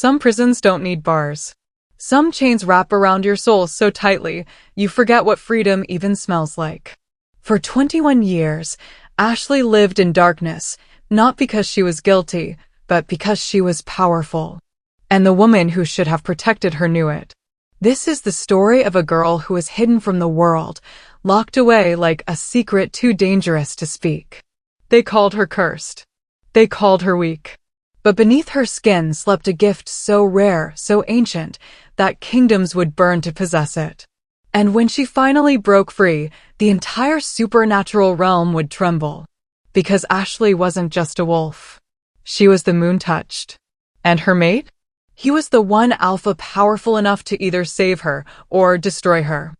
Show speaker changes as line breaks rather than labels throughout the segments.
Some prisons don't need bars. Some chains wrap around your soul so tightly, you forget what freedom even smells like. For 21 years, Ashley lived in darkness, not because she was guilty, but because she was powerful. And the woman who should have protected her knew it. This is the story of a girl who was hidden from the world, locked away like a secret too dangerous to speak. They called her cursed. They called her weak. But beneath her skin slept a gift so rare, so ancient, that kingdoms would burn to possess it. And when she finally broke free, the entire supernatural realm would tremble. Because Ashley wasn't just a wolf. She was the moon touched. And her mate? He was the one alpha powerful enough to either save her or destroy her.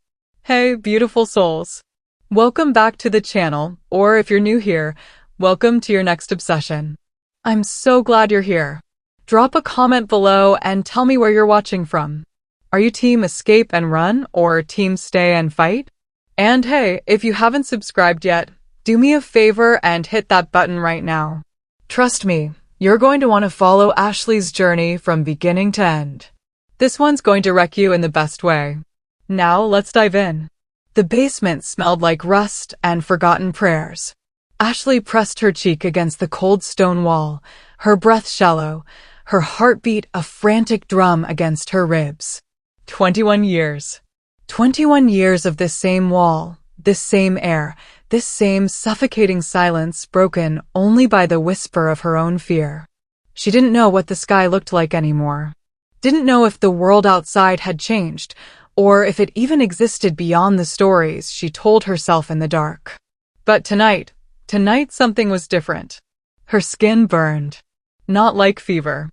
Hey, beautiful souls. Welcome back to the channel, or if you're new here, welcome to your next obsession. I'm so glad you're here. Drop a comment below and tell me where you're watching from. Are you team escape and run or team stay and fight? And hey, if you haven't subscribed yet, do me a favor and hit that button right now. Trust me, you're going to want to follow Ashley's journey from beginning to end. This one's going to wreck you in the best way. Now let's dive in. The basement smelled like rust and forgotten prayers. Ashley pressed her cheek against the cold stone wall, her breath shallow, her heartbeat a frantic drum against her ribs. 21 years. 21 years of this same wall, this same air, this same suffocating silence broken only by the whisper of her own fear. She didn't know what the sky looked like anymore. Didn't know if the world outside had changed, or if it even existed beyond the stories she told herself in the dark. But tonight something was different. Her skin burned. Not like fever.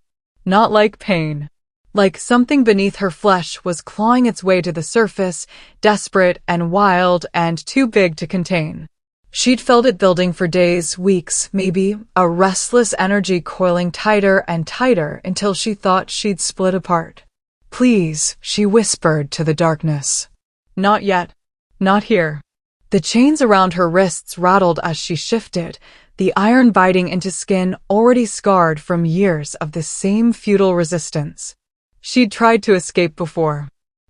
Not like pain. Like something beneath her flesh was clawing its way to the surface, desperate and wild and too big to contain. She'd felt it building for days, weeks, maybe, a restless energy coiling tighter and tighter until she thought she'd split apart. Please, she whispered to the darkness. Not yet. Not here. The chains around her wrists rattled as she shifted, the iron biting into skin already scarred from years of the same futile resistance. She'd tried to escape before.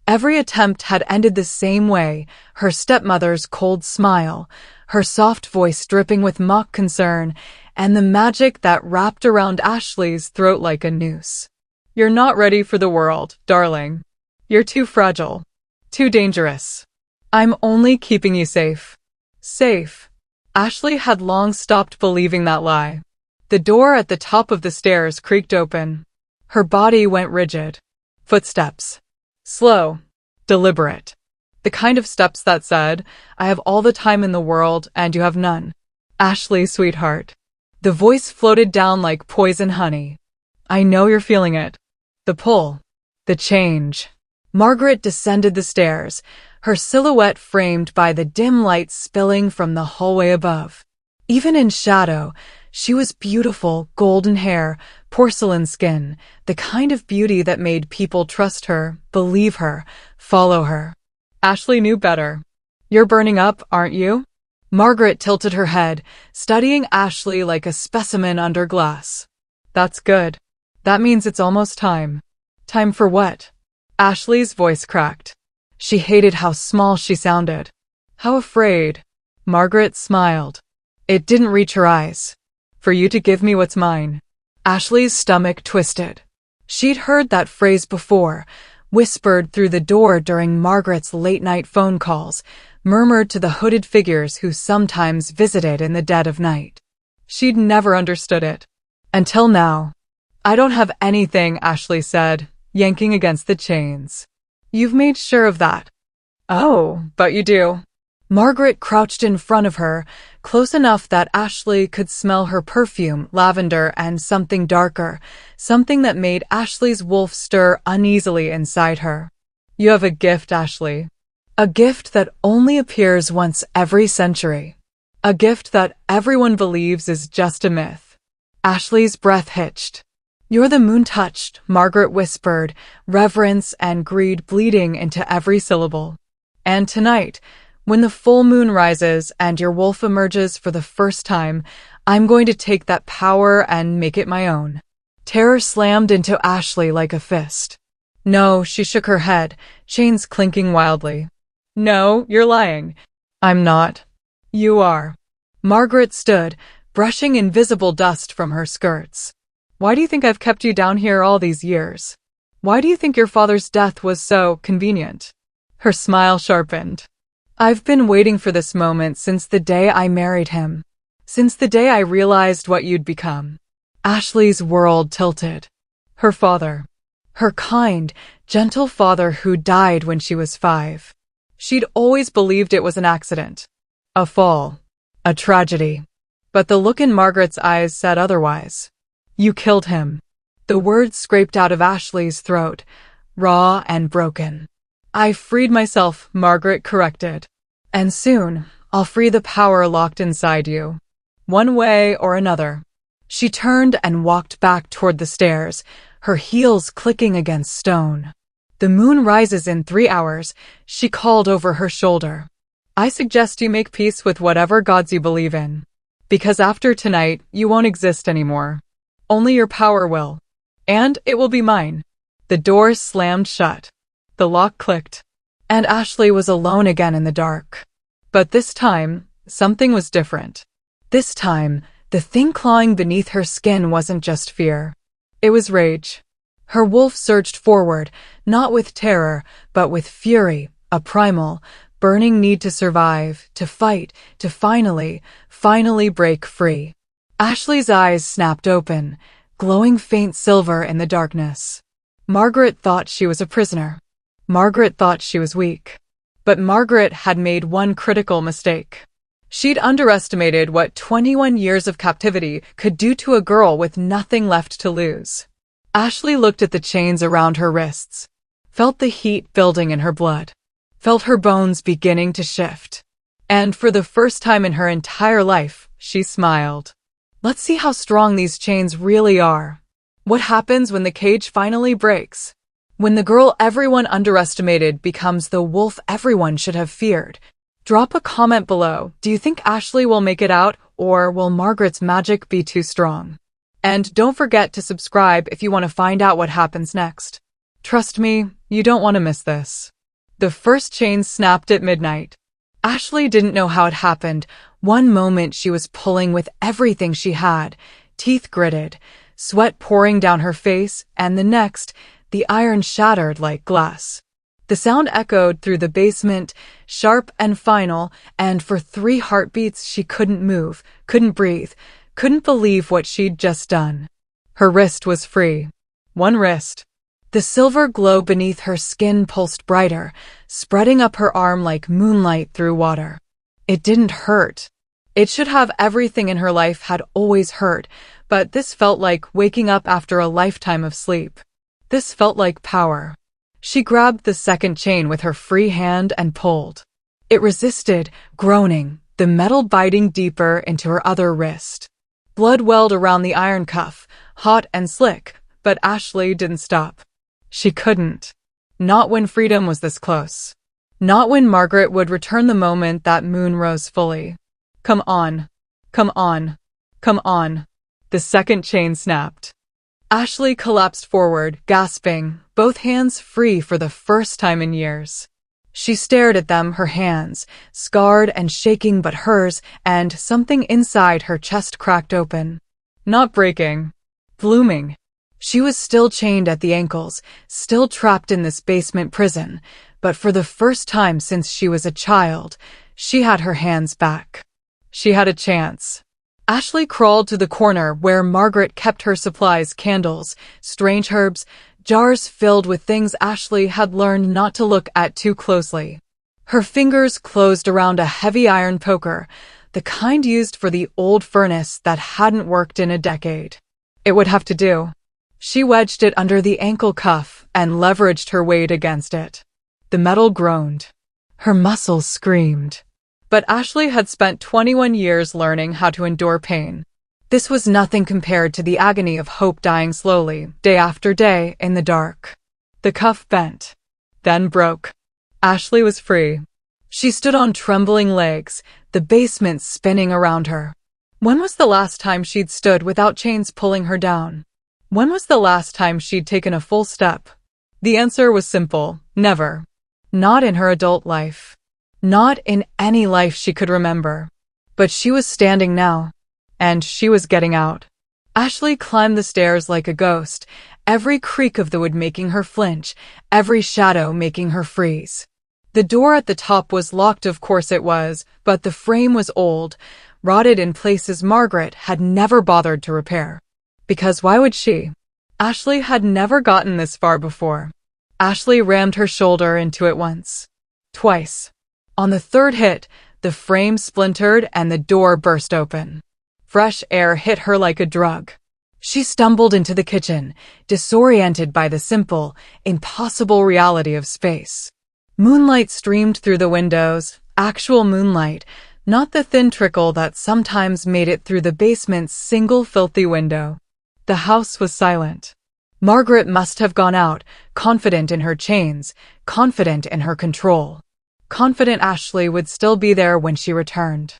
Every attempt had ended the same way, her stepmother's cold smile, her soft voice dripping with mock concern, and the magic that wrapped around Ashley's throat like a noose. You're not ready for the world, darling. You're too fragile. Too dangerous. I'm only keeping you safe. Safe. Ashley had long stopped believing that lie. The door at the top of the stairs creaked open. Her body went rigid. Footsteps. Slow. Deliberate. The kind of steps that said, I have all the time in the world and you have none. Ashley, sweetheart. The voice floated down like poison honey. I know you're feeling it. The pull. The change. Margaret descended the stairs, her silhouette framed by the dim light spilling from the hallway above. Even in shadow, she was beautiful, golden hair, porcelain skin, the kind of beauty that made people trust her, believe her, follow her. Ashley knew better. You're burning up, aren't you? Margaret tilted her head, studying Ashley like a specimen under glass. That's good. That means it's almost time. Time for what? Ashley's voice cracked. She hated how small she sounded. How afraid. Margaret smiled. It didn't reach her eyes. For you to give me what's mine. Ashley's stomach twisted. She'd heard that phrase before, whispered through the door during Margaret's late-night phone calls, murmured to the hooded figures who sometimes visited in the dead of night. She'd never understood it. Until now. I don't have anything, Ashley said, yanking against the chains. You've made sure of that. Oh, but you do. Margaret crouched in front of her, close enough that Ashley could smell her perfume, lavender, and something darker, something that made Ashley's wolf stir uneasily inside her. You have a gift, Ashley. A gift that only appears once every century. A gift that everyone believes is just a myth. Ashley's breath hitched. You're the moon touched, Margaret whispered, reverence and greed bleeding into every syllable. And tonight, when the full moon rises and your wolf emerges for the first time, I'm going to take that power and make it my own. Terror slammed into Ashley like a fist. No, she shook her head, chains clinking wildly. No, you're lying. I'm not. You are. Margaret stood, brushing invisible dust from her skirts. Why do you think I've kept you down here all these years? Why do you think your father's death was so convenient? Her smile sharpened. I've been waiting for this moment since the day I married him. Since the day I realized what you'd become. Ashley's world tilted. Her father. Her kind, gentle father who died when she was 5. She'd always believed it was an accident. A fall. A tragedy. But the look in Margaret's eyes said otherwise. You killed him. The words scraped out of Ashley's throat, raw and broken. I freed myself, Margaret corrected. And soon, I'll free the power locked inside you. One way or another. She turned and walked back toward the stairs, her heels clicking against stone. The moon rises in 3 hours, she called over her shoulder. I suggest you make peace with whatever gods you believe in. Because after tonight, you won't exist anymore. Only your power will. And it will be mine. The door slammed shut. The lock clicked. And Ashley was alone again in the dark. But this time, something was different. This time, the thing clawing beneath her skin wasn't just fear. It was rage. Her wolf surged forward, not with terror, but with fury, a primal, burning need to survive, to fight, to finally break free. Ashley's eyes snapped open, glowing faint silver in the darkness. Margaret thought she was a prisoner. Margaret thought she was weak. But Margaret had made one critical mistake. She'd underestimated what 21 years of captivity could do to a girl with nothing left to lose. Ashley looked at the chains around her wrists, felt the heat building in her blood, felt her bones beginning to shift. And for the first time in her entire life, she smiled. Let's see how strong these chains really are. What happens when the cage finally breaks? When the girl everyone underestimated becomes the wolf everyone should have feared. Drop a comment below. Do you think Ashley will make it out, or will Margaret's magic be too strong? And don't forget to subscribe if you want to find out what happens next. Trust me, you don't want to miss this. The first chain snapped at midnight. Ashley didn't know how it happened. One moment she was pulling with everything she had, teeth gritted, sweat pouring down her face, and the next, the iron shattered like glass. The sound echoed through the basement, sharp and final, and for 3 heartbeats she couldn't move, couldn't breathe, couldn't believe what she'd just done. Her wrist was free. One wrist. The silver glow beneath her skin pulsed brighter, spreading up her arm like moonlight through water. It didn't hurt. It should have. Everything in her life had always hurt, but this felt like waking up after a lifetime of sleep. This felt like power. She grabbed the second chain with her free hand and pulled. It resisted, groaning, the metal biting deeper into her other wrist. Blood welled around the iron cuff, hot and slick, but Ashley didn't stop. She couldn't. Not when freedom was this close. Not when Margaret would return the moment that moon rose fully. Come on. Come on. Come on. The second chain snapped. Ashley collapsed forward, gasping, both hands free for the first time in years. She stared at them, her hands, scarred and shaking but hers, and something inside her chest cracked open. Not breaking. Blooming. She was still chained at the ankles, still trapped in this basement prison, but for the first time since she was a child, she had her hands back. She had a chance. Ashley crawled to the corner where Margaret kept her supplies, candles, strange herbs, jars filled with things Ashley had learned not to look at too closely. Her fingers closed around a heavy iron poker, the kind used for the old furnace that hadn't worked in a decade. It would have to do. She wedged it under the ankle cuff and leveraged her weight against it. The metal groaned. Her muscles screamed. But Ashley had spent 21 years learning how to endure pain. This was nothing compared to the agony of hope dying slowly, day after day, in the dark. The cuff bent, then broke. Ashley was free. She stood on trembling legs, the basement spinning around her. When was the last time she'd stood without chains pulling her down? When was the last time she'd taken a full step? The answer was simple: never. Not in her adult life. Not in any life she could remember. But she was standing now. And she was getting out. Ashley climbed the stairs like a ghost, every creak of the wood making her flinch, every shadow making her freeze. The door at the top was locked, of course it was, but the frame was old, rotted in places Margaret had never bothered to repair. Because why would she? Ashley had never gotten this far before. Ashley rammed her shoulder into it once. Twice. On the third hit, the frame splintered and the door burst open. Fresh air hit her like a drug. She stumbled into the kitchen, disoriented by the simple, impossible reality of space. Moonlight streamed through the windows, actual moonlight, not the thin trickle that sometimes made it through the basement's single filthy window. The house was silent. Margaret must have gone out, confident in her chains, confident in her control. Confident Ashley would still be there when she returned.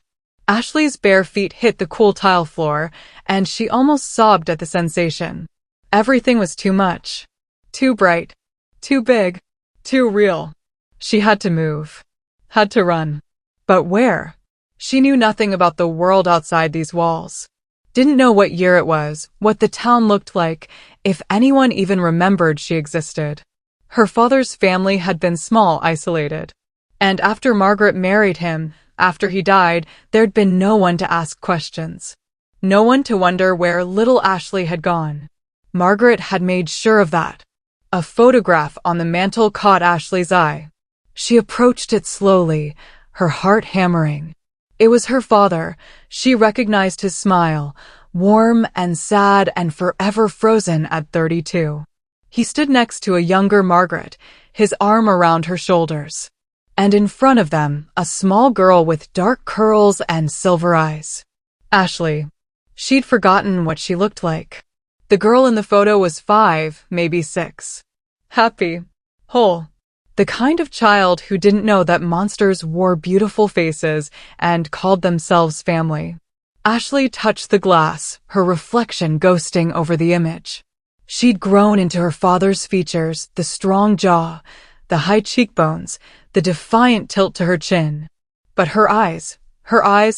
Ashley's bare feet hit the cool tile floor, and she almost sobbed at the sensation. Everything was too much. Too bright. Too big. Too real. She had to move. Had to run. But where? She knew nothing about the world outside these walls. Didn't know what year it was, what the town looked like, if anyone even remembered she existed. Her father's family had been small, isolated. And after Margaret married him, after he died, there'd been no one to ask questions. No one to wonder where little Ashley had gone. Margaret had made sure of that. A photograph on the mantel caught Ashley's eye. She approached it slowly, her heart hammering. It was her father. She recognized his smile, warm and sad and forever frozen at 32. He stood next to a younger Margaret, his arm around her shoulders. And in front of them, a small girl with dark curls and silver eyes. Ashley. She'd forgotten what she looked like. The girl in the photo was 5, maybe 6. Happy. Whole. The kind of child who didn't know that monsters wore beautiful faces and called themselves family. Ashley touched the glass, her reflection ghosting over the image. She'd grown into her father's features, the strong jaw, the high cheekbones, the defiant tilt to her chin. But her eyes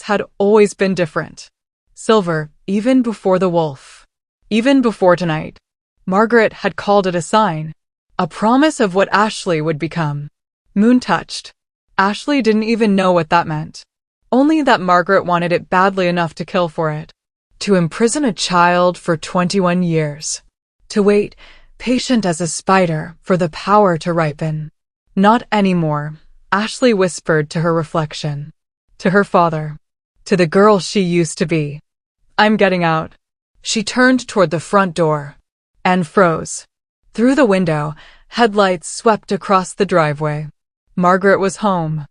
had always been different. Silver, even before the wolf. Even before tonight. Margaret had called it a sign. A promise of what Ashley would become. Moon-touched. Ashley didn't even know what that meant. Only that Margaret wanted it badly enough to kill for it. To imprison a child for 21 years. To wait, patient as a spider, for the power to ripen. Not anymore, Ashley whispered to her reflection. To her father. To the girl she used to be. I'm getting out. She turned toward the front door. And froze. Through the window, headlights swept across the driveway. Margaret was home.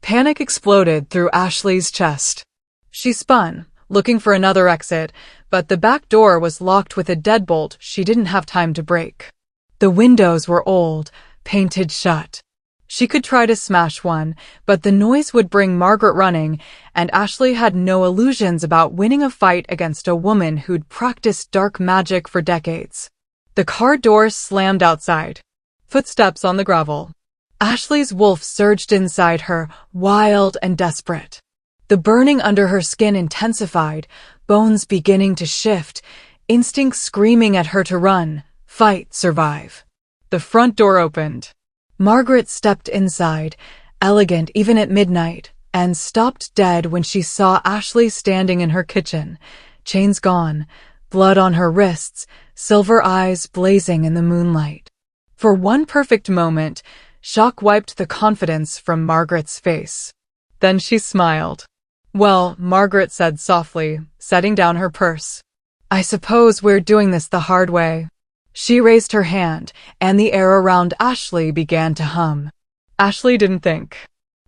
Panic exploded through Ashley's chest. She spun, looking for another exit, but the back door was locked with a deadbolt she didn't have time to break. The windows were old, painted shut. She could try to smash one, but the noise would bring Margaret running, and Ashley had no illusions about winning a fight against a woman who'd practiced dark magic for decades. The car door slammed outside. Footsteps on the gravel. Ashley's wolf surged inside her, wild and desperate. The burning under her skin intensified, bones beginning to shift, instincts screaming at her to run, fight, survive. The front door opened. Margaret stepped inside, elegant even at midnight, and stopped dead when she saw Ashley standing in her kitchen, chains gone, blood on her wrists, silver eyes blazing in the moonlight. For one perfect moment, shock wiped the confidence from Margaret's face. Then she smiled. Well, Margaret said softly, setting down her purse. I suppose we're doing this the hard way. She raised her hand, and the air around Ashley began to hum. Ashley didn't think.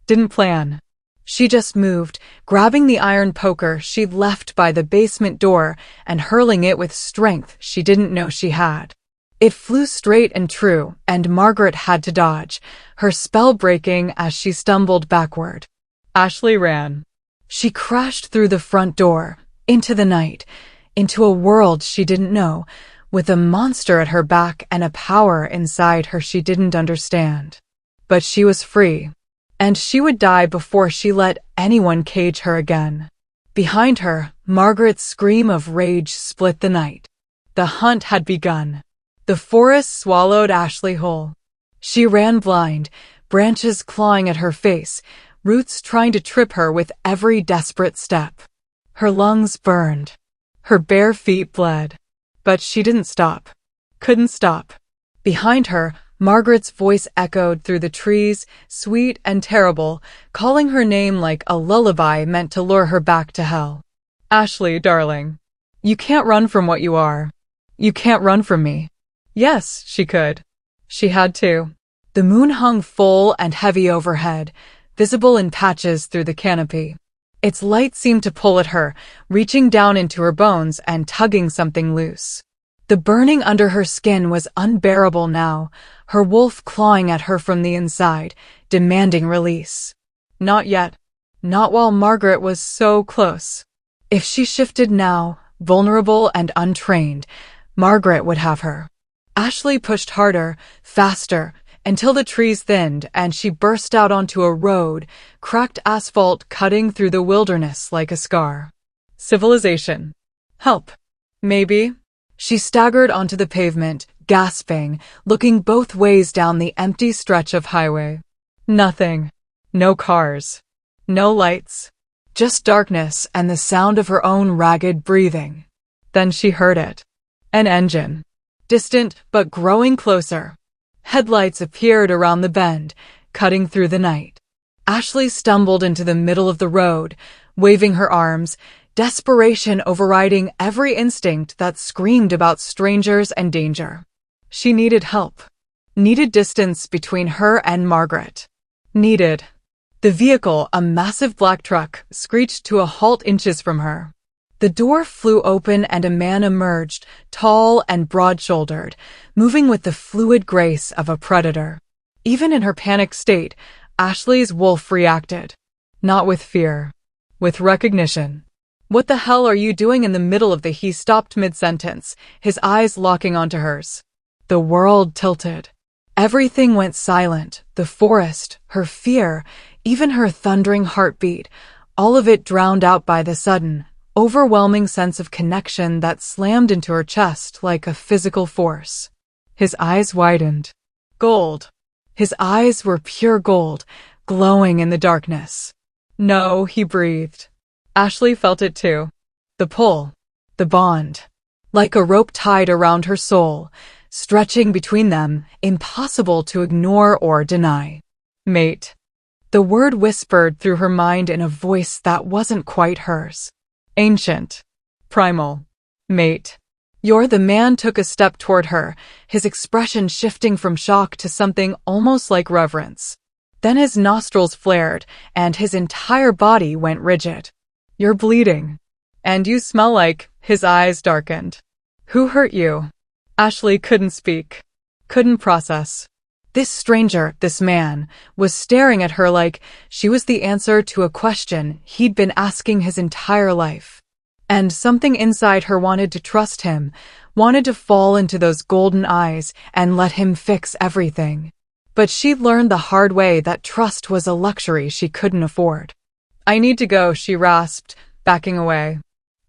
Didn't plan. She just moved, grabbing the iron poker she'd left by the basement door and hurling it with strength she didn't know she had. It flew straight and true, and Margaret had to dodge, her spell breaking as she stumbled backward. Ashley ran. She crashed through the front door, into the night, into a world she didn't know, with a monster at her back and a power inside her she didn't understand. But she was free, and she would die before she let anyone cage her again. Behind her, Margaret's scream of rage split the night. The hunt had begun. The forest swallowed Ashley whole. She ran blind, branches clawing at her face, roots trying to trip her with every desperate step. Her lungs burned. Her bare feet bled. But she didn't stop. Couldn't stop. Behind her, Margaret's voice echoed through the trees, sweet and terrible, calling her name like a lullaby meant to lure her back to hell. Ashley, darling. You can't run from what you are. You can't run from me. Yes, she could. She had to. The moon hung full and heavy overhead, visible in patches through the canopy. Its light seemed to pull at her, reaching down into her bones and tugging something loose. The burning under her skin was unbearable now, her wolf clawing at her from the inside, demanding release. Not yet. Not while Margaret was so close. If she shifted now, vulnerable and untrained, Margaret would have her. Ashley pushed harder, faster, until the trees thinned and she burst out onto a road, cracked asphalt cutting through the wilderness like a scar. Civilization. Help. Maybe. She staggered onto the pavement, gasping, looking both ways down the empty stretch of highway. Nothing. No cars. No lights. Just darkness and the sound of her own ragged breathing. Then she heard it. An engine. Distant but growing closer. Headlights appeared around the bend, cutting through the night. Ashley stumbled into the middle of the road, waving her arms, desperation overriding every instinct that screamed about strangers and danger. She needed help. Needed distance between her and Margaret. Needed. The vehicle, a massive black truck, screeched to a halt inches from her. The door flew open and a man emerged, tall and broad-shouldered, moving with the fluid grace of a predator. Even in her panicked state, Ashley's wolf reacted. Not with fear. With recognition. What the hell are you doing in the middle of the... He stopped mid-sentence, his eyes locking onto hers. The world tilted. Everything went silent, the forest, her fear, even her thundering heartbeat, all of it drowned out by the sudden, overwhelming sense of connection that slammed into her chest like a physical force. His eyes widened. Gold. His eyes were pure gold, glowing in the darkness. No, he breathed. Ashley felt it too. The pull. The bond. Like a rope tied around her soul, stretching between them, impossible to ignore or deny. Mate. The word whispered through her mind in a voice that wasn't quite hers. Ancient. Primal. Mate. The man took a step toward her, his expression shifting from shock to something almost like reverence. Then his nostrils flared, and his entire body went rigid. You're bleeding. And you smell like... His eyes darkened. Who hurt you? Ashley couldn't speak. Couldn't process. This stranger, this man, was staring at her like she was the answer to a question he'd been asking his entire life. And something inside her wanted to trust him, wanted to fall into those golden eyes and let him fix everything. But she'd learned the hard way that trust was a luxury she couldn't afford. I need to go, she rasped, backing away.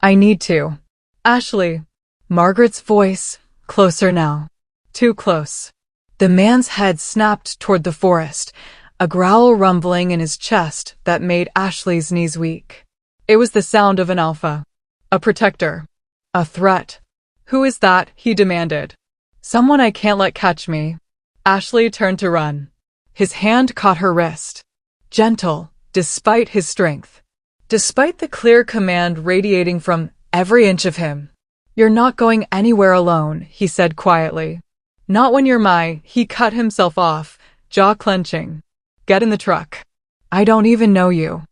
I need to. Ashley. Margaret's voice, closer now. Too close. The man's head snapped toward the forest, a growl rumbling in his chest that made Ashley's knees weak. It was the sound of an alpha. A protector. A threat. Who is that? He demanded. Someone I can't let catch me. Ashley turned to run. His hand caught her wrist. Gentle, despite his strength. Despite the clear command radiating from every inch of him. You're not going anywhere alone, he said quietly. Not when you're my... He cut himself off, jaw clenching. Get in the truck. I don't even know you.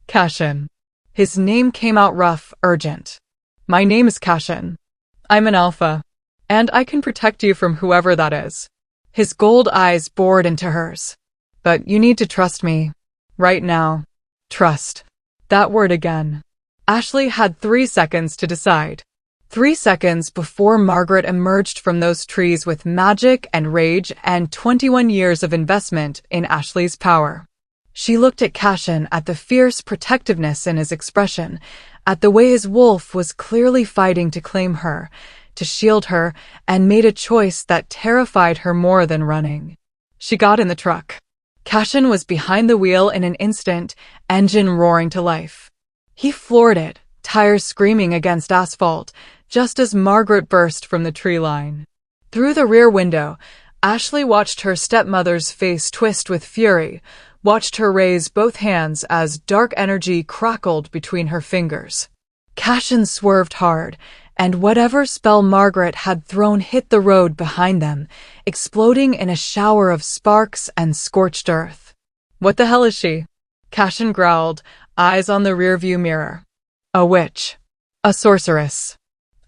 Cashin. His name came out rough, urgent. My name is Cashin. I'm an alpha. And I can protect you from whoever that is. His gold eyes bored into hers. But you need to trust me. Right now. Trust. That word again. Ashley had 3 seconds to decide. 3 seconds before Margaret emerged from those trees with magic and rage and 21 years of investment in Ashley's power. She looked at Cashin, at the fierce protectiveness in his expression, at the way his wolf was clearly fighting to claim her, to shield her, and made a choice that terrified her more than running. She got in the truck. Cashin was behind the wheel in an instant, engine roaring to life. He floored it, tires screaming against asphalt, just as Margaret burst from the tree line. Through the rear window, Ashley watched her stepmother's face twist with fury, watched her raise both hands as dark energy crackled between her fingers. Cashin swerved hard, and whatever spell Margaret had thrown hit the road behind them, exploding in a shower of sparks and scorched earth. "What the hell is she?" Cashin growled, eyes on the rearview mirror. "A witch. A sorceress.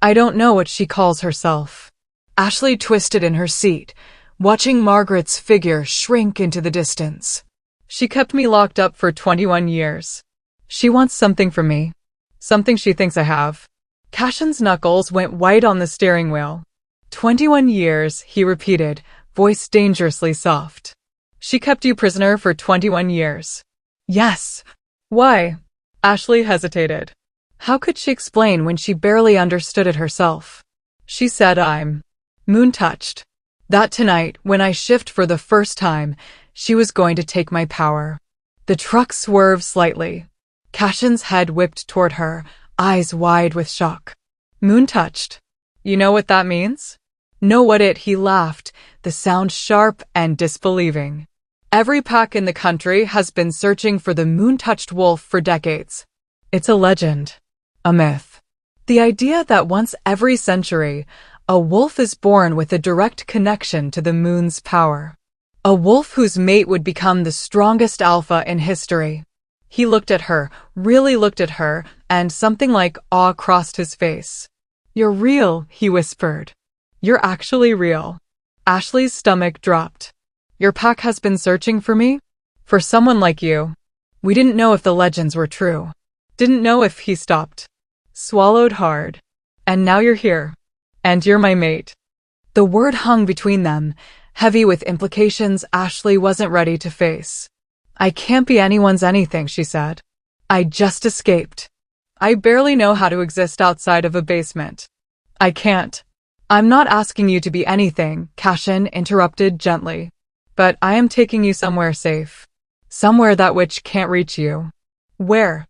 I don't know what she calls herself." Ashley twisted in her seat, watching Margaret's figure shrink into the distance. "She kept me locked up for 21 years. She wants something from me. Something she thinks I have." Cashin's knuckles went white on the steering wheel. 21 years, he repeated, voice dangerously soft. "She kept you prisoner for 21 years. "Yes." "Why?" Ashley hesitated. How could she explain when she barely understood it herself? She said, "I'm moon-touched. That tonight, when I shift for the first time, she was going to take my power." The truck swerved slightly. Cashin's head whipped toward her, eyes wide with shock. "Moon-touched? You know what that means?" "Know what it?" He laughed, the sound sharp and disbelieving. "Every pack in the country has been searching for the moon-touched wolf for decades. It's a legend. A myth. The idea that once every century, a wolf is born with a direct connection to the moon's power. A wolf whose mate would become the strongest alpha in history." He looked at her, really looked at her, and something like awe crossed his face. "You're real," he whispered. "You're actually real." Ashley's stomach dropped. "Your pack has been searching for me? For someone like you. We didn't know if the legends were true. Didn't know if," he stopped. Swallowed hard. "And now you're here. And you're my mate." The word hung between them, heavy with implications Ashley wasn't ready to face. "I can't be anyone's anything," she said. "I just escaped. I barely know how to exist outside of a basement. I can't." "I'm not asking you to be anything," Cashin interrupted gently. "But I am taking you somewhere safe. Somewhere that witch can't reach you." "Where?"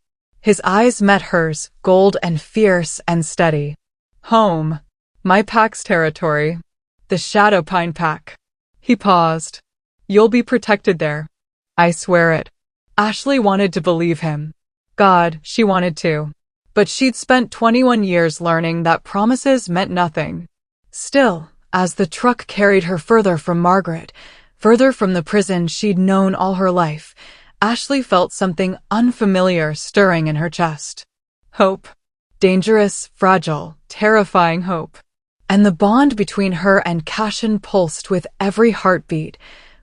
His eyes met hers, gold and fierce and steady. "Home. My pack's territory. The Shadow Pine Pack." He paused. "You'll be protected there. I swear it." Ashley wanted to believe him. God, she wanted to. But she'd spent 21 years learning that promises meant nothing. Still, as the truck carried her further from Margaret, further from the prison she'd known all her life, Ashley felt something unfamiliar stirring in her chest. Hope. Dangerous, fragile, terrifying hope. And the bond between her and Cashin pulsed with every heartbeat,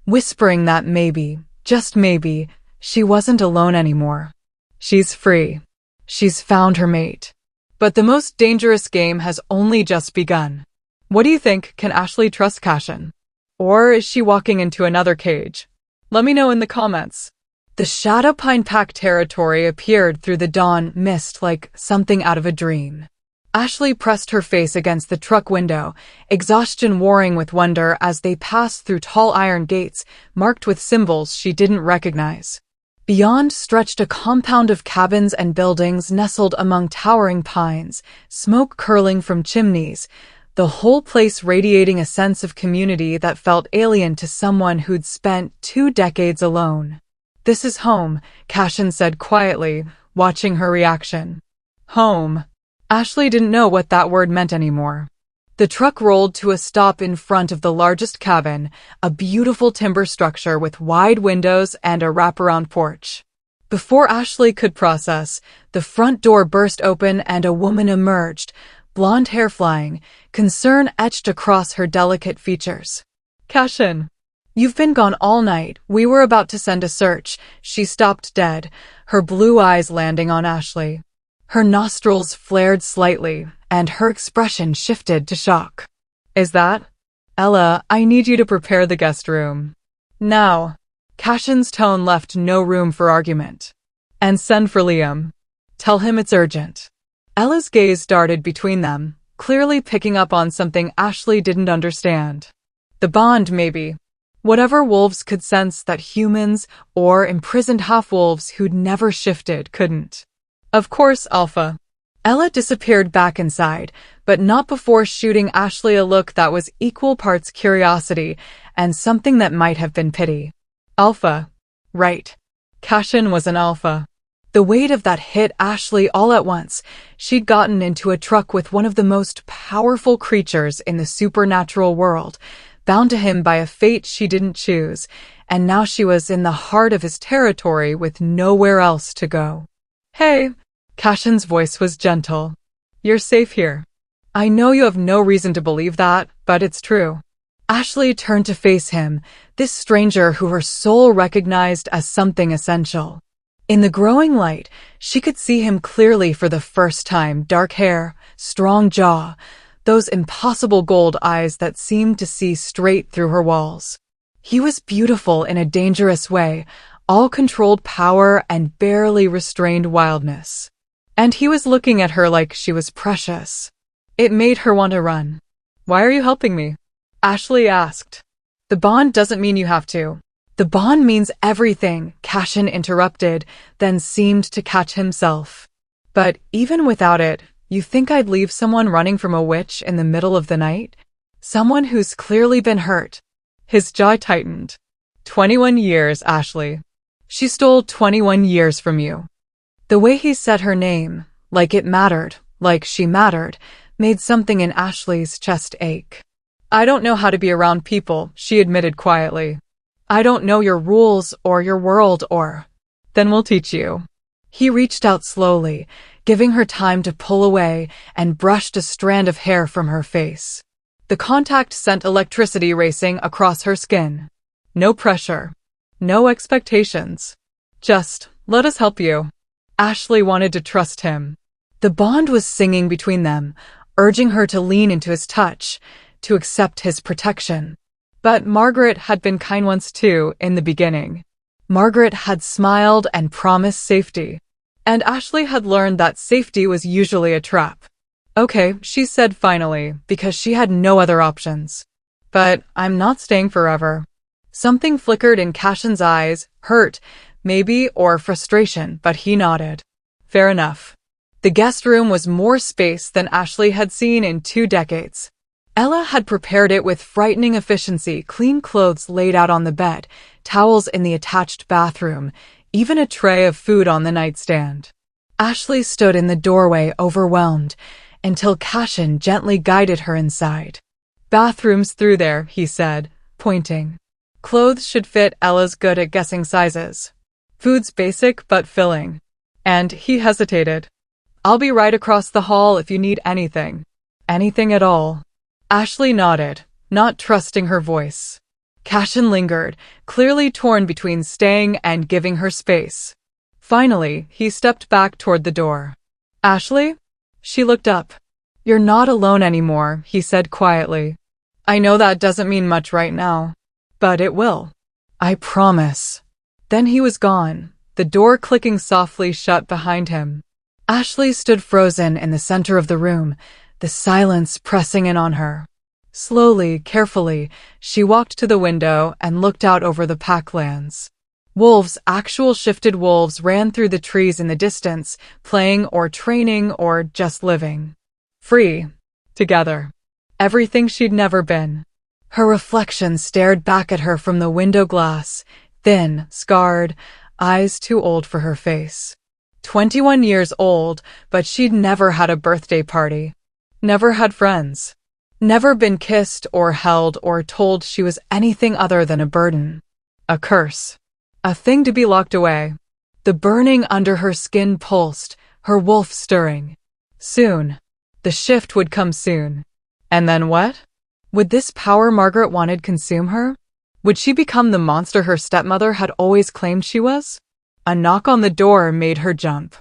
whispering that maybe, just maybe, she wasn't alone anymore. She's free. She's found her mate. But the most dangerous game has only just begun. What do you think? Can Ashley trust Cashin? Or is she walking into another cage? Let me know in the comments. The Shadow Pine Pack territory appeared through the dawn mist like something out of a dream. Ashley pressed her face against the truck window, exhaustion warring with wonder as they passed through tall iron gates marked with symbols she didn't recognize. Beyond stretched a compound of cabins and buildings nestled among towering pines, smoke curling from chimneys, the whole place radiating a sense of community that felt alien to someone who'd spent 2 decades alone. "This is home," Cashin said quietly, watching her reaction. Home. Ashley didn't know what that word meant anymore. The truck rolled to a stop in front of the largest cabin, a beautiful timber structure with wide windows and a wraparound porch. Before Ashley could process, the front door burst open and a woman emerged, blonde hair flying, concern etched across her delicate features. "Cashin, you've been gone all night. We were about to send a search." She stopped dead, her blue eyes landing on Ashley. Her nostrils flared slightly, and her expression shifted to shock. Is that? Ella, I need you to prepare the guest room. Now. Cashin's tone left no room for argument. And send for Liam. Tell him it's urgent. Ella's gaze darted between them, clearly picking up on something Ashley didn't understand. The bond, maybe. Whatever wolves could sense that humans or imprisoned half-wolves who'd never shifted couldn't. Of course, Alpha. Ella disappeared back inside, but not before shooting Ashley a look that was equal parts curiosity and something that might have been pity. Alpha. Right. Cashin was an alpha. The weight of that hit Ashley all at once. She'd gotten into a truck with one of the most powerful creatures in the supernatural world, bound to him by a fate she didn't choose, and now she was in the heart of his territory with nowhere else to go. Hey, Cashin's voice was gentle. You're safe here. I know you have no reason to believe that, but it's true. Ashley turned to face him, this stranger who her soul recognized as something essential. In the growing light, she could see him clearly for the first time. Dark hair, strong jaw, those impossible gold eyes that seemed to see straight through her walls. He was beautiful in a dangerous way, all controlled power and barely restrained wildness. And he was looking at her like she was precious. It made her want to run. Why are you helping me? Ashley asked. The bond doesn't mean you have to. The bond means everything, Cashin interrupted, then seemed to catch himself. But even without it, you think I'd leave someone running from a witch in the middle of the night? Someone who's clearly been hurt. His jaw tightened. 21 years, Ashley. She stole 21 years from you. The way he said her name, like it mattered, like she mattered, made something in Ashley's chest ache. I don't know how to be around people, she admitted quietly. I don't know your rules or your world or... Then we'll teach you. He reached out slowly, giving her time to pull away, and brushed a strand of hair from her face. The contact sent electricity racing across her skin. No pressure. No expectations. Just, let us help you. Ashley wanted to trust him. The bond was singing between them, urging her to lean into his touch, to accept his protection. But Margaret had been kind once too, in the beginning. Margaret had smiled and promised safety. And Ashley had learned that safety was usually a trap. Okay, she said finally, because she had no other options. But I'm not staying forever. Something flickered in Cashin's eyes, hurt, maybe, or frustration, but he nodded. Fair enough. The guest room was more space than Ashley had seen in 2 decades. Ella had prepared it with frightening efficiency, clean clothes laid out on the bed, towels in the attached bathroom, even a tray of food on the nightstand. Ashley stood in the doorway, overwhelmed, until Cashin gently guided her inside. Bathroom's through there, he said, pointing. Clothes should fit. Ella's good at guessing sizes. Food's basic but filling. And he hesitated. I'll be right across the hall if you need anything. Anything at all. Ashley nodded, not trusting her voice. Cashin lingered, clearly torn between staying and giving her space. Finally, he stepped back toward the door. Ashley? She looked up. You're not alone anymore, he said quietly. I know that doesn't mean much right now. But it will. I promise. Then he was gone, the door clicking softly shut behind him. Ashley stood frozen in the center of the room, the silence pressing in on her. Slowly, carefully, she walked to the window and looked out over the packlands. Wolves, actual shifted wolves, ran through the trees in the distance, playing or training or just living. Free. Together. Everything she'd never been. Her reflection stared back at her from the window glass, thin, scarred, eyes too old for her face. 21 years old, but she'd never had a birthday party. Never had friends. Never been kissed or held or told she was anything other than a burden. A curse. A thing to be locked away. The burning under her skin pulsed, her wolf stirring. Soon. The shift would come soon. And then what? Would this power Margaret wanted consume her? Would she become the monster her stepmother had always claimed she was? A knock on the door made her jump.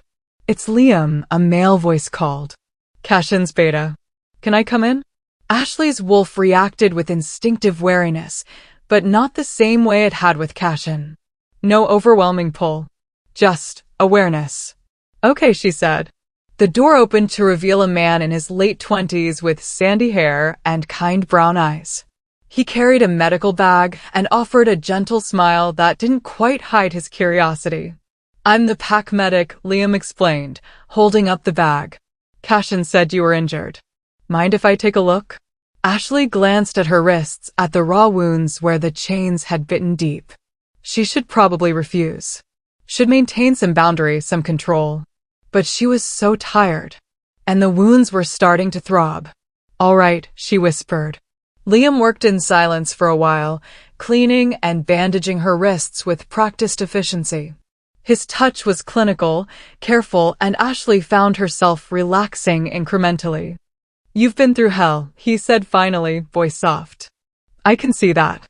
It's Liam, a male voice called. Cashin's beta. Can I come in? Ashley's wolf reacted with instinctive wariness, but not the same way it had with Cashin. No overwhelming pull. Just awareness. Okay, she said. The door opened to reveal a man in his late 20s with sandy hair and kind brown eyes. He carried a medical bag and offered a gentle smile that didn't quite hide his curiosity. I'm the pack medic, Liam explained, holding up the bag. Cashin said you were injured. Mind if I take a look? Ashley glanced at her wrists, at the raw wounds where the chains had bitten deep. She should probably refuse. Should maintain some boundary, some control. But she was so tired. And the wounds were starting to throb. All right, she whispered. Liam worked in silence for a while, cleaning and bandaging her wrists with practiced efficiency. His touch was clinical, careful, and Ashley found herself relaxing incrementally. You've been through hell, he said finally, voice soft. I can see that.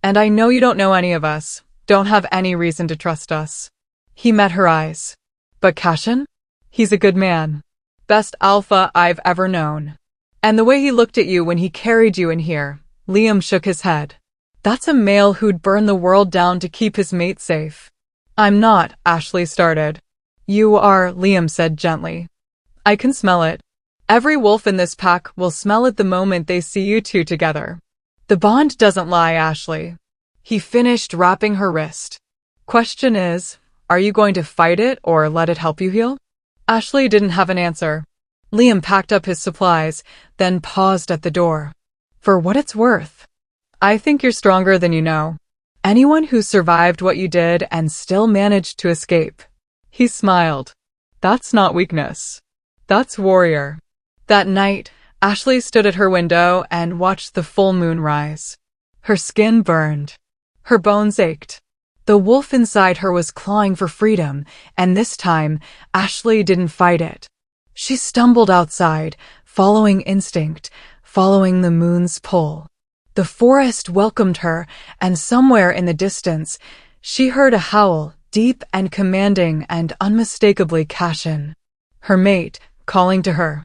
And I know you don't know any of us, don't have any reason to trust us. He met her eyes. But Cashin? He's a good man. Best alpha I've ever known. And the way he looked at you when he carried you in here, Liam shook his head. That's a male who'd burn the world down to keep his mate safe. I'm not, Ashley started. You are, Liam said gently. I can smell it. Every wolf in this pack will smell it the moment they see you two together. The bond doesn't lie, Ashley. He finished wrapping her wrist. Question is, are you going to fight it or let it help you heal? Ashley didn't have an answer. Liam packed up his supplies, then paused at the door. For what it's worth. I think you're stronger than you know. Anyone who survived what you did and still managed to escape. He smiled. That's not weakness. That's warrior. That night, Ashley stood at her window and watched the full moon rise. Her skin burned. Her bones ached. The wolf inside her was clawing for freedom, and this time, Ashley didn't fight it. She stumbled outside, following instinct, following the moon's pull. The forest welcomed her, and somewhere in the distance, she heard a howl, deep and commanding and unmistakably Cashin. Her mate, calling to her.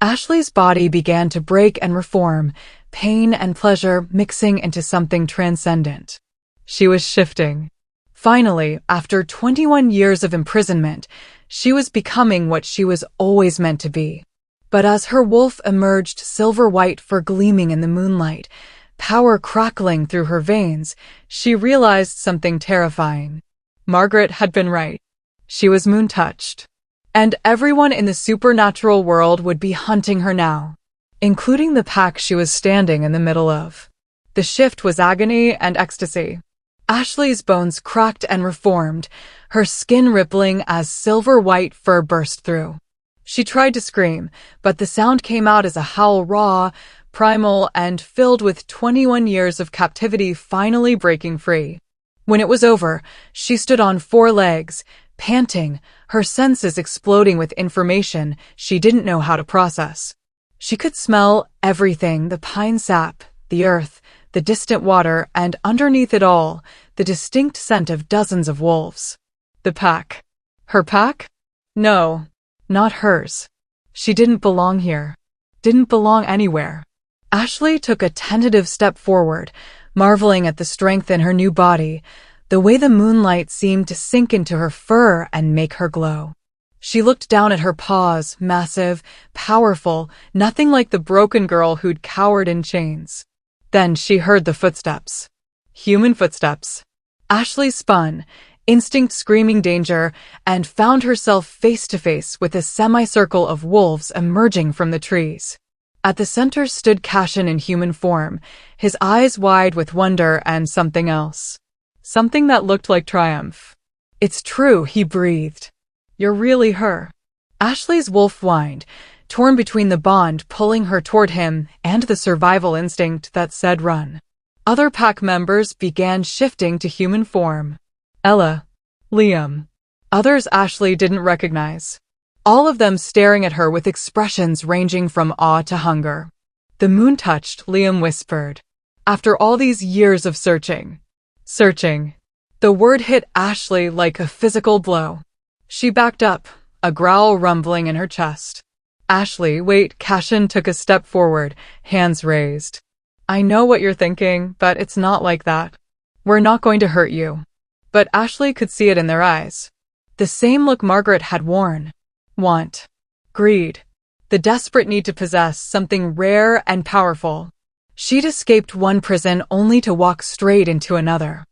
Ashley's body began to break and reform, pain and pleasure mixing into something transcendent. She was shifting. Finally, after 21 years of imprisonment, she was becoming what she was always meant to be. But as her wolf emerged silver-white for gleaming in the moonlight, power crackling through her veins, she realized something terrifying. Margaret had been right. She was moon-touched. And everyone in the supernatural world would be hunting her now, including the pack she was standing in the middle of. The shift was agony and ecstasy. Ashley's bones cracked and reformed, her skin rippling as silver-white fur burst through. She tried to scream, but the sound came out as a howl, raw, primal, and filled with 21 years of captivity finally breaking free. When it was over, she stood on 4 legs, panting, her senses exploding with information she didn't know how to process. She could smell everything, the pine sap, the earth, the distant water, and underneath it all, the distinct scent of dozens of wolves. The pack. Her pack? No, not hers. She didn't belong here. Didn't belong anywhere. Ashley took a tentative step forward, marveling at the strength in her new body, the way the moonlight seemed to sink into her fur and make her glow. She looked down at her paws, massive, powerful, nothing like the broken girl who'd cowered in chains. Then she heard the footsteps. Human footsteps. Ashley spun, instinct screaming danger, and found herself face to face with a semicircle of wolves emerging from the trees. At the center stood Cashin in human form, his eyes wide with wonder and something else. Something that looked like triumph. It's true, he breathed. You're really her. Ashley's wolf whined, torn between the bond pulling her toward him and the survival instinct that said run. Other pack members began shifting to human form. Ella. Liam. Others Ashley didn't recognize. All of them staring at her with expressions ranging from awe to hunger. The moon touched, Liam whispered. After all these years of searching. Searching. The word hit Ashley like a physical blow. She backed up, a growl rumbling in her chest. Ashley, wait, Cashin took a step forward, hands raised. I know what you're thinking, but it's not like that. We're not going to hurt you. But Ashley could see it in their eyes. The same look Margaret had worn. Want. Greed. The desperate need to possess something rare and powerful. She'd escaped one prison only to walk straight into another.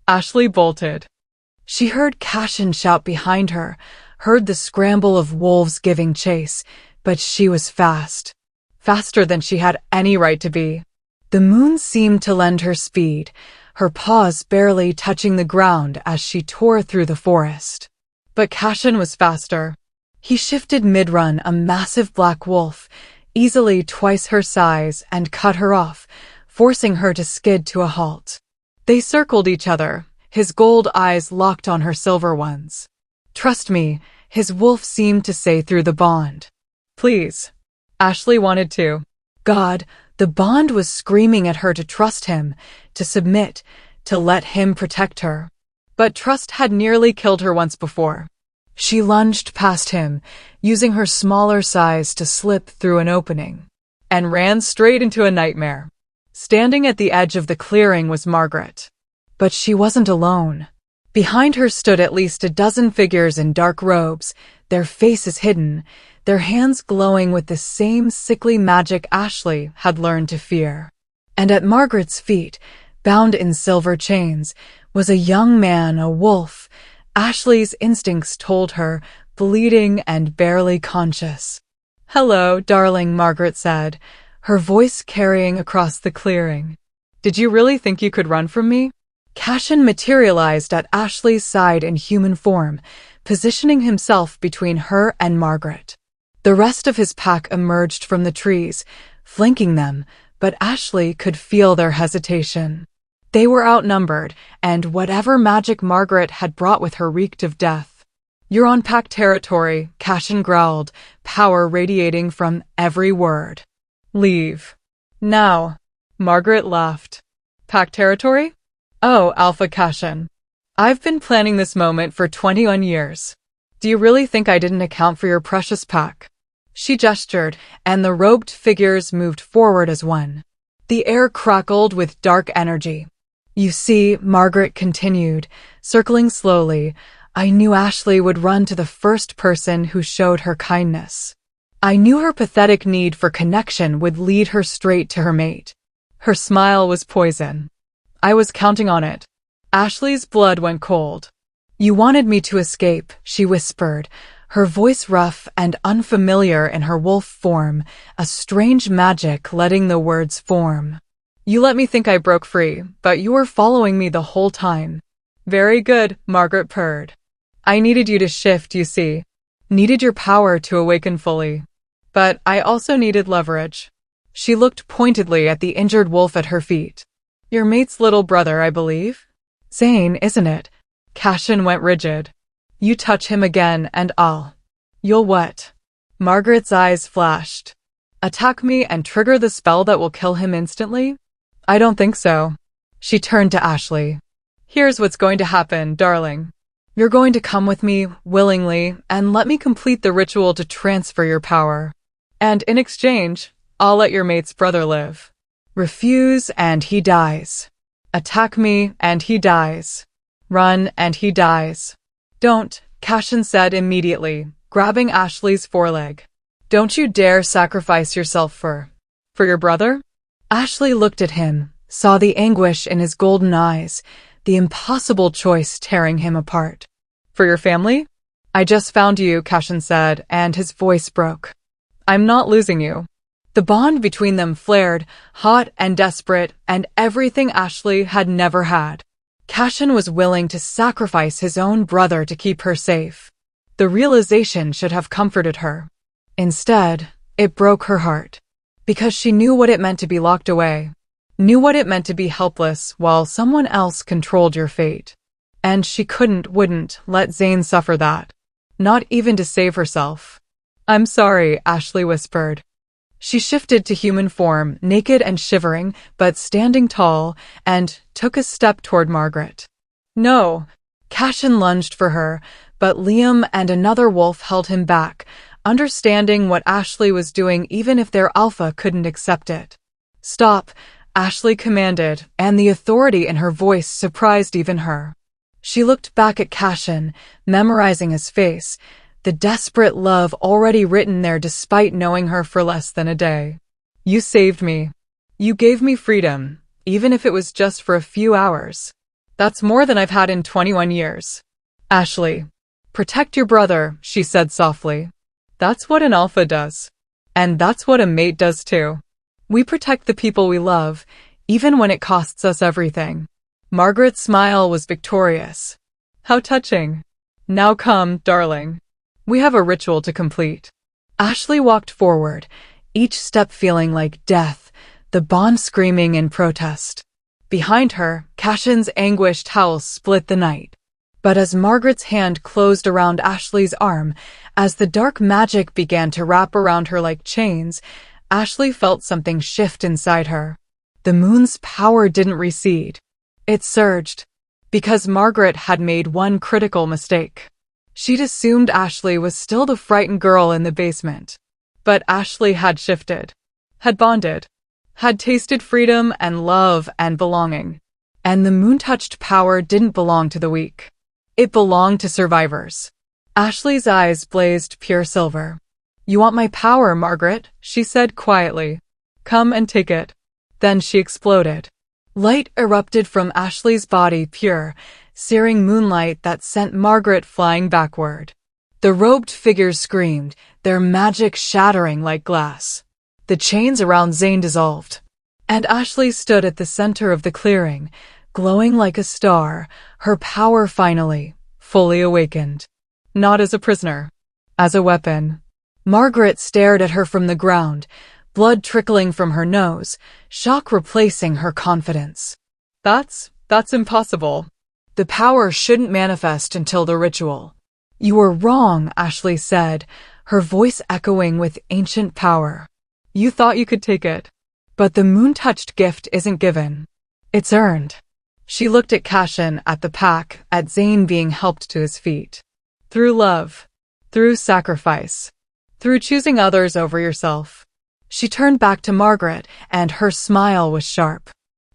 Ashley bolted. She heard Cashin shout behind her, heard the scramble of wolves giving chase, but she was fast. Faster than she had any right to be. The moon seemed to lend her speed, her paws barely touching the ground as she tore through the forest. But Cashin was faster. He shifted mid-run, a massive black wolf, easily twice her size, and cut her off, forcing her to skid to a halt. They circled each other, his gold eyes locked on her silver ones. Trust me, his wolf seemed to say through the bond. Please. Ashley wanted to. God, the bond was screaming at her to trust him, to submit, to let him protect her. But trust had nearly killed her once before. She lunged past him, using her smaller size to slip through an opening, and ran straight into a nightmare. Standing at the edge of the clearing was Margaret. But she wasn't alone. Behind her stood at least a dozen figures in dark robes, their faces hidden, their hands glowing with the same sickly magic Ashley had learned to fear. And at Margaret's feet, bound in silver chains, was a young man, a wolf. Ashley's instincts told her, bleeding and barely conscious. Hello, darling, Margaret said, her voice carrying across the clearing. Did you really think you could run from me? Cashin materialized at Ashley's side in human form, positioning himself between her and Margaret. The rest of his pack emerged from the trees, flanking them, but Ashley could feel their hesitation. They were outnumbered, and whatever magic Margaret had brought with her reeked of death. You're on pack territory, Cashin growled, power radiating from every word. Leave. Now. Margaret laughed. Pack territory? Oh, Alpha Cashin. I've been planning this moment for 21 years. Do you really think I didn't account for your precious pack? She gestured, and the robed figures moved forward as one. The air crackled with dark energy. You see, Margaret continued, circling slowly, I knew Ashley would run to the first person who showed her kindness. I knew her pathetic need for connection would lead her straight to her mate. Her smile was poison. I was counting on it. Ashley's blood went cold. You wanted me to escape, she whispered, her voice rough and unfamiliar in her wolf form, a strange magic letting the words form. You let me think I broke free, but you were following me the whole time. Very good, Margaret purred. I needed you to shift, you see. Needed your power to awaken fully. But I also needed leverage. She looked pointedly at the injured wolf at her feet. Your mate's little brother, I believe? Zane, isn't it? Cashin went rigid. You touch him again and You'll what? Margaret's eyes flashed. Attack me and trigger the spell that will kill him instantly? I don't think so. She turned to Ashley. Here's what's going to happen, darling. You're going to come with me, willingly, and let me complete the ritual to transfer your power. And in exchange, I'll let your mate's brother live. Refuse and he dies. Attack me and he dies. Run and he dies. Don't, Cashin said immediately, grabbing Ashley's foreleg. Don't you dare sacrifice yourself for your brother? Ashley looked at him, saw the anguish in his golden eyes, the impossible choice tearing him apart. For your family? I just found you, Cashin said, and his voice broke. I'm not losing you. The bond between them flared, hot and desperate, and everything Ashley had never had. Cashin was willing to sacrifice his own brother to keep her safe. The realization should have comforted her. Instead, it broke her heart. Because she knew what it meant to be locked away. Knew what it meant to be helpless while someone else controlled your fate. And she wouldn't let Zane suffer that. Not even to save herself. I'm sorry, Ashley whispered. She shifted to human form, naked and shivering, but standing tall, and took a step toward Margaret. No. Cashin lunged for her, But Liam and another wolf held him back, understanding what Ashley was doing even if their alpha couldn't accept it. "Stop," Ashley commanded, and the authority in her voice surprised even her. She looked back at Cashin, memorizing his face, the desperate love already written there despite knowing her for less than a day. "You saved me. You gave me freedom, even if it was just for a few hours. That's more than I've had in 21 years. Ashley, protect your brother," she said softly. "That's what an alpha does. And that's what a mate does too. We protect the people we love, even when it costs us everything." Margaret's smile was victorious. "How touching. Now come, darling. We have a ritual to complete." Ashley walked forward, each step feeling like death, the bond screaming in protest. Behind her, Cashin's anguished howl split the night. But as Margaret's hand closed around Ashley's arm, as the dark magic began to wrap around her like chains, Ashley felt something shift inside her. The moon's power didn't recede. It surged, because Margaret had made one critical mistake. She'd assumed Ashley was still the frightened girl in the basement. But Ashley had shifted, had bonded, had tasted freedom and love and belonging. And the moon-touched power didn't belong to the weak. It belonged to survivors. Ashley's eyes blazed pure silver. "You want my power, Margaret," she said quietly. "Come and take it." Then she exploded. Light erupted from Ashley's body, pure, searing moonlight that sent Margaret flying backward. The robed figures screamed, their magic shattering like glass. The chains around Zane dissolved, and Ashley stood at the center of the clearing, glowing like a star, her power finally, fully awakened. Not as a prisoner, as a weapon. Margaret stared at her from the ground, blood trickling from her nose, shock replacing her confidence. That's impossible. The power shouldn't manifest until the ritual." "You were wrong," Ashley said, her voice echoing with ancient power. "You thought you could take it. But the moon-touched gift isn't given. It's earned." She looked at Cashin, at the pack, at Zane being helped to his feet. "Through love. Through sacrifice. Through choosing others over yourself." She turned back to Margaret, and her smile was sharp.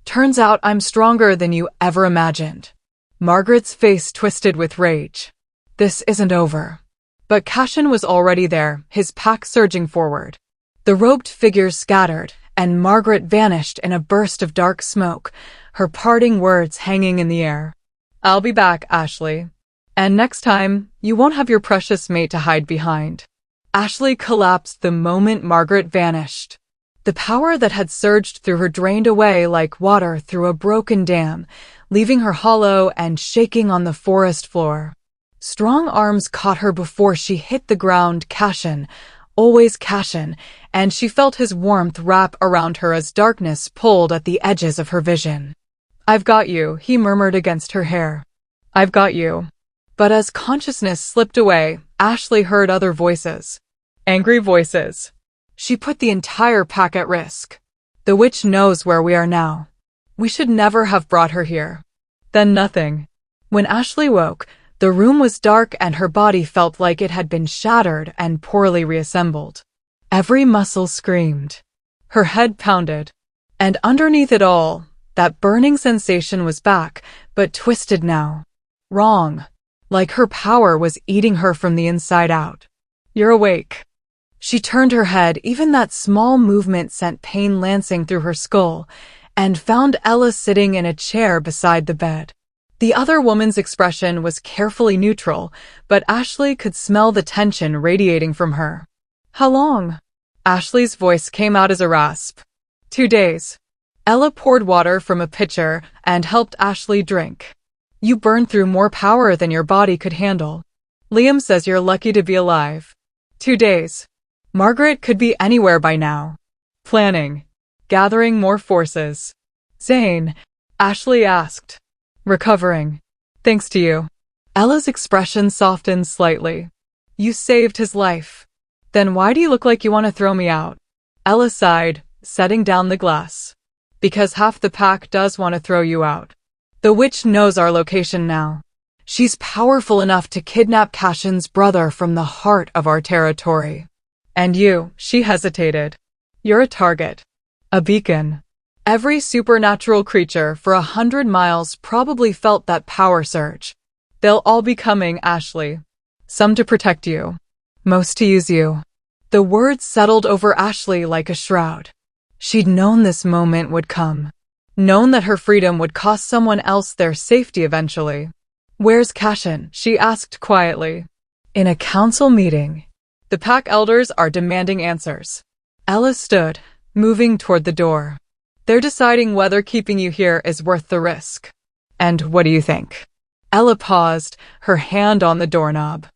"Turns out I'm stronger than you ever imagined." Margaret's face twisted with rage. This isn't over. But Cashin was already there, his pack surging forward. The robed figures scattered, and Margaret vanished in a burst of dark smoke, her parting words hanging in the air. "I'll be back, Ashley. And next time, you won't have your precious mate to hide behind." Ashley collapsed the moment Margaret vanished. The power that had surged through her drained away like water through a broken dam, leaving her hollow and shaking on the forest floor. Strong arms caught her before she hit the ground. Cashin, always Cashin, and she felt his warmth wrap around her as darkness pulled at the edges of her vision. "I've got you," he murmured against her hair. "I've got you." But as consciousness slipped away, Ashley heard other voices. Angry voices. She put the entire pack at risk. "The witch knows where we are now. We should never have brought her here." Then nothing. When Ashley woke, the room was dark and her body felt like it had been shattered and poorly reassembled. Every muscle screamed. Her head pounded. And underneath it all, that burning sensation was back, but twisted now. Wrong. Like her power was eating her from the inside out. "You're awake." She turned her head, even that small movement sent pain lancing through her skull, and found Ella sitting in a chair beside the bed. The other woman's expression was carefully neutral, but Ashley could smell the tension radiating from her. "How long?" Ashley's voice came out as a rasp. 2 days. Ella poured water from a pitcher and helped Ashley drink. "You burned through more power than your body could handle. Liam says you're lucky to be alive." 2 days. Margaret could be anywhere by now. Planning. Gathering more forces. "Zane?" Ashley asked. "Recovering. Thanks to you." Ella's expression softened slightly. "You saved his life. Then why do you look like you want to throw me out?" Ella sighed, setting down the glass. "Because half the pack does want to throw you out. The witch knows our location now. She's powerful enough to kidnap Cashin's brother from the heart of our territory. And you, she hesitated. You're a target. A beacon. Every supernatural creature for 100 miles probably felt that power surge. They'll all be coming, Ashley. Some to protect you. Most to use you. The words settled over Ashley like a shroud. She'd known this moment would come. Known that her freedom would cost someone else their safety eventually. Where's Cashin? She asked quietly. In a council meeting. The pack elders are demanding answers. Ella stood, moving toward the door. They're deciding whether keeping you here is worth the risk. And what do you think? Ella paused, her hand on the doorknob.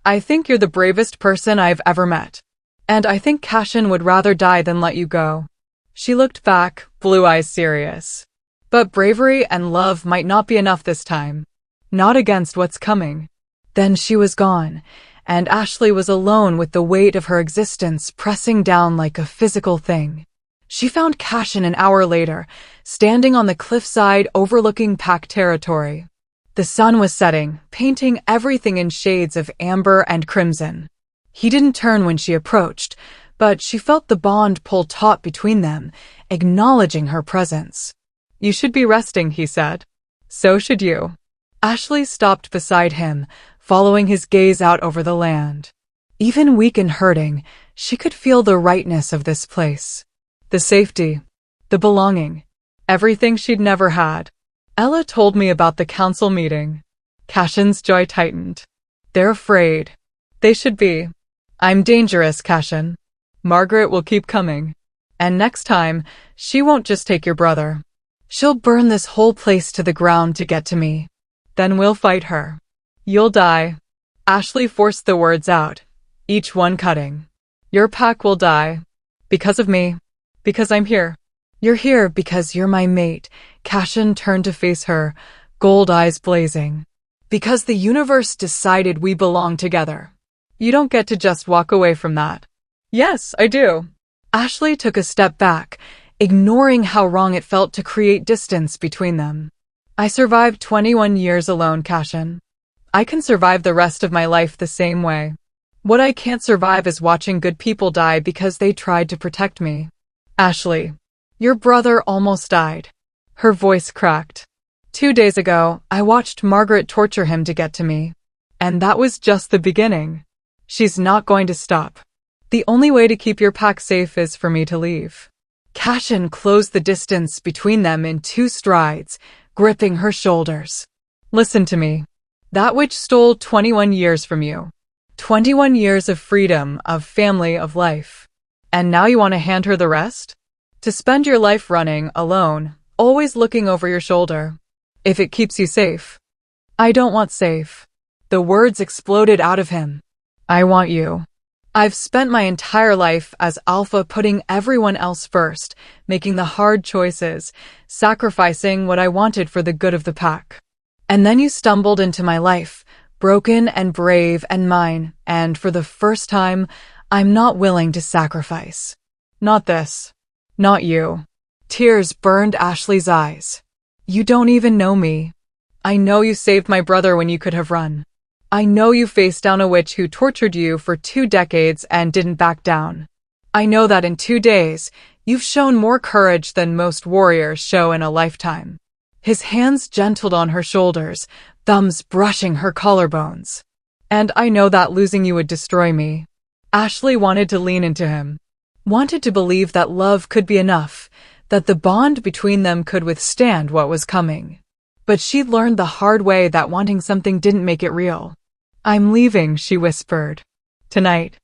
I think you're the bravest person I've ever met. And I think Cashin would rather die than let you go. She looked back, blue eyes serious. But bravery and love might not be enough this time. Not against what's coming. Then she was gone, and Ashley was alone with the weight of her existence pressing down like a physical thing. She found Cashin an hour later, standing on the cliffside overlooking pack territory. The sun was setting, painting everything in shades of amber and crimson. He didn't turn when she approached, but she felt the bond pull taut between them, acknowledging her presence. You should be resting, he said. So should you. Ashley stopped beside him, following his gaze out over the land. Even weak and hurting, she could feel the rightness of this place. The safety. The belonging. Everything she'd never had. Ella told me about the council meeting. Cashin's jaw tightened. They're afraid. They should be. I'm dangerous, Cashin. Margaret will keep coming. And next time, she won't just take your brother. She'll burn this whole place to the ground to get to me. Then we'll fight her. You'll die. Ashley forced the words out, each one cutting. Your pack will die. Because of me. Because I'm here. You're here because you're my mate. Cashin turned to face her, gold eyes blazing. Because the universe decided we belong together. You don't get to just walk away from that. Yes, I do. Ashley took a step back, ignoring how wrong it felt to create distance between them. I survived 21 years alone, Cashin. I can survive the rest of my life the same way. What I can't survive is watching good people die because they tried to protect me. Ashley, your brother almost died. Her voice cracked. 2 days ago, I watched Margaret torture him to get to me. And that was just the beginning. She's not going to stop. The only way to keep your pack safe is for me to leave. Cashin closed the distance between them in 2 strides, gripping her shoulders. Listen to me. That which stole 21 years from you. 21 years of freedom, of family, of life. And now you want to hand her the rest? To spend your life running, alone, always looking over your shoulder. If it keeps you safe. I don't want safe. The words exploded out of him. I want you. I've spent my entire life as alpha, putting everyone else first, making the hard choices, sacrificing what I wanted for the good of the pack. And then you stumbled into my life, broken and brave and mine, and for the first time, I'm not willing to sacrifice. Not this. Not you. Tears burned Ashley's eyes. You don't even know me. I know you saved my brother when you could have run. I know you faced down a witch who tortured you for 2 decades and didn't back down. I know that in 2 days, you've shown more courage than most warriors show in a lifetime. His hands gentled on her shoulders, thumbs brushing her collarbones. And I know that losing you would destroy me. Ashley wanted to lean into him. Wanted to believe that love could be enough, that the bond between them could withstand what was coming. But she'd learned the hard way that wanting something didn't make it real. I'm leaving, she whispered. Tonight.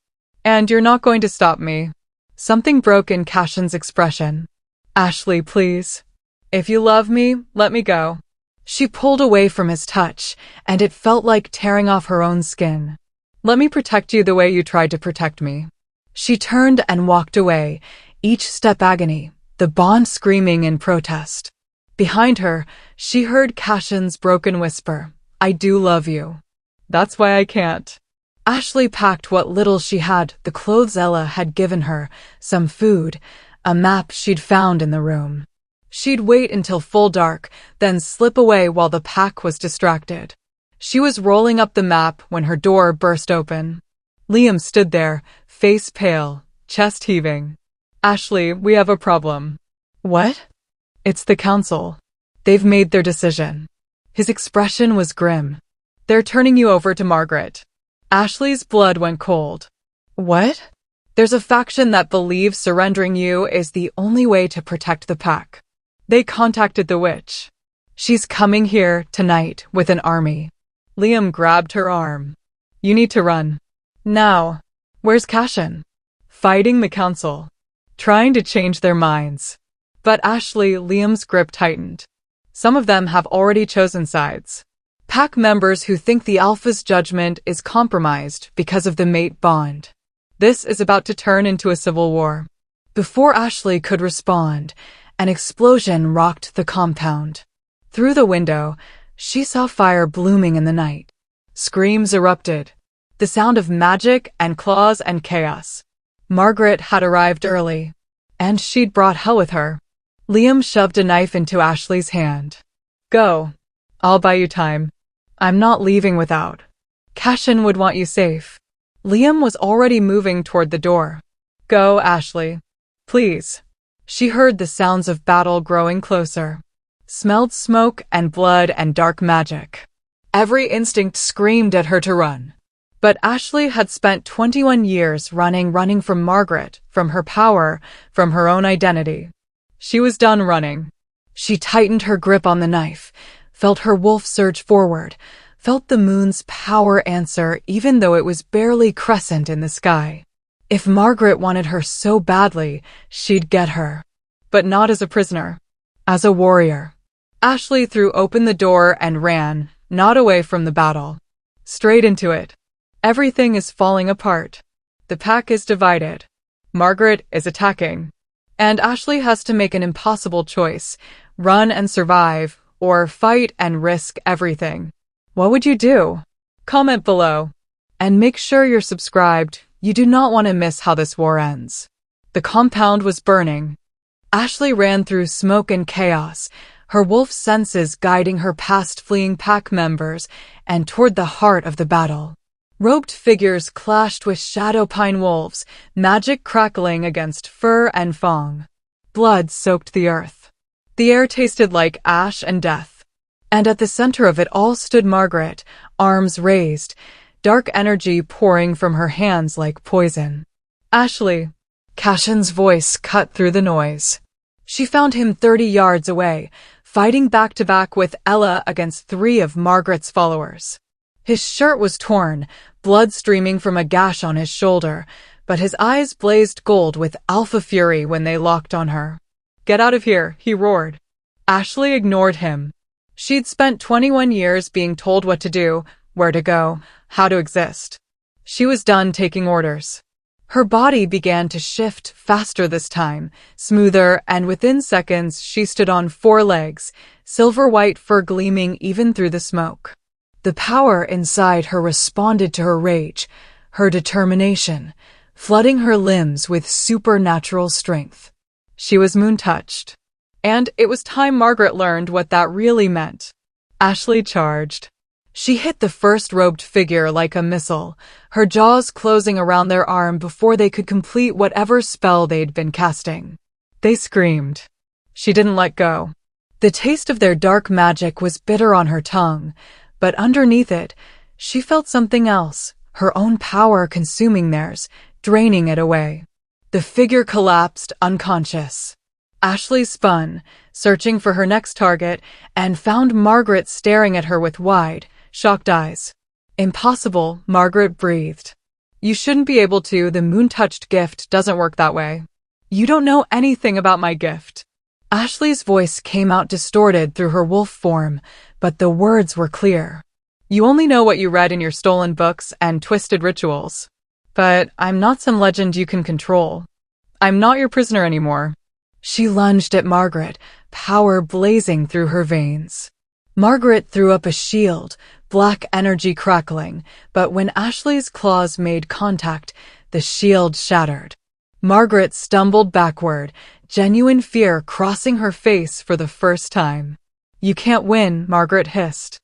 And you're not going to stop me. Something broke in Cashin's expression. Ashley, please. If you love me, let me go. She pulled away from his touch, and it felt like tearing off her own skin. Let me protect you the way you tried to protect me. She turned and walked away, each step agony, the bond screaming in protest. Behind her, she heard Cashin's broken whisper, I do love you. That's why I can't. Ashley packed what little she had, the clothes Ella had given her, some food, a map she'd found in the room. She'd wait until full dark, then slip away while the pack was distracted. She was rolling up the map when her door burst open. Liam stood there, face pale, chest heaving. Ashley, we have a problem. What? It's the council. They've made their decision. His expression was grim. They're turning you over to Margaret. Ashley's blood went cold. What? There's a faction that believes surrendering you is the only way to protect the pack. They contacted the witch. She's coming here tonight with an army. Liam grabbed her arm. You need to run. Now. Where's Cashin? Fighting the council. Trying to change their minds. But Ashley, Liam's grip tightened. Some of them have already chosen sides. Pack members who think the Alpha's judgment is compromised because of the mate bond. This is about to turn into a civil war. Before Ashley could respond, an explosion rocked the compound. Through the window, she saw fire blooming in the night. Screams erupted. The sound of magic and claws and chaos. Margaret had arrived early, and she'd brought hell with her. Liam shoved a knife into Ashley's hand. Go. I'll buy you time. I'm not leaving without. Cashin would want you safe. Liam was already moving toward the door. Go, Ashley. Please. She heard the sounds of battle growing closer. Smelled smoke and blood and dark magic. Every instinct screamed at her to run. But Ashley had spent 21 years running from Margaret, from her power, from her own identity. She was done running. She tightened her grip on the knife, felt her wolf surge forward, felt the moon's power answer even though it was barely crescent in the sky. If Margaret wanted her so badly, she'd get her. But not as a prisoner. As a warrior. Ashley threw open the door and ran, not away from the battle. Straight into it. Everything is falling apart. The pack is divided. Margaret is attacking. And Ashley has to make an impossible choice. Run and survive, or fight and risk everything. What would you do? Comment below. And make sure you're subscribed. You do not want to miss how this war ends. The compound was burning. Ashley ran through smoke and chaos, her wolf senses guiding her past fleeing pack members and toward the heart of the battle. Robed figures clashed with shadow pine wolves, magic crackling against fur and fang. Blood soaked the earth. The air tasted like ash and death. And at the center of it all stood Margaret, arms raised, dark energy pouring from her hands like poison. Ashley. Cashin's voice cut through the noise. She found him 30 yards away, fighting back-to-back with Ella against 3 of Margaret's followers. His shirt was torn, blood streaming from a gash on his shoulder, but his eyes blazed gold with alpha fury when they locked on her. Get out of here, he roared. Ashley ignored him. She'd spent 21 years being told what to do, where to go, how to exist. She was done taking orders. Her body began to shift faster this time, smoother, and within seconds she stood on 4 legs, silver-white fur gleaming even through the smoke. The power inside her responded to her rage, her determination, flooding her limbs with supernatural strength. She was moon-touched. And it was time Margaret learned what that really meant. Ashley charged. She hit the first robed figure like a missile, her jaws closing around their arm before they could complete whatever spell they'd been casting. They screamed. She didn't let go. The taste of their dark magic was bitter on her tongue, but underneath it, she felt something else, her own power consuming theirs, draining it away. The figure collapsed, unconscious. Ashley spun, searching for her next target, and found Margaret staring at her with wide, shocked eyes. Impossible, Margaret breathed. You shouldn't be able to. The moon-touched gift doesn't work that way. You don't know anything about my gift. Ashley's voice came out distorted through her wolf form, but the words were clear. You only know what you read in your stolen books and twisted rituals. But I'm not some legend you can control. I'm not your prisoner anymore. She lunged at Margaret, power blazing through her veins. Margaret threw up a shield, black energy crackling, but when Ashley's claws made contact, the shield shattered. Margaret stumbled backward, genuine fear crossing her face for the first time. You can't win, Margaret hissed.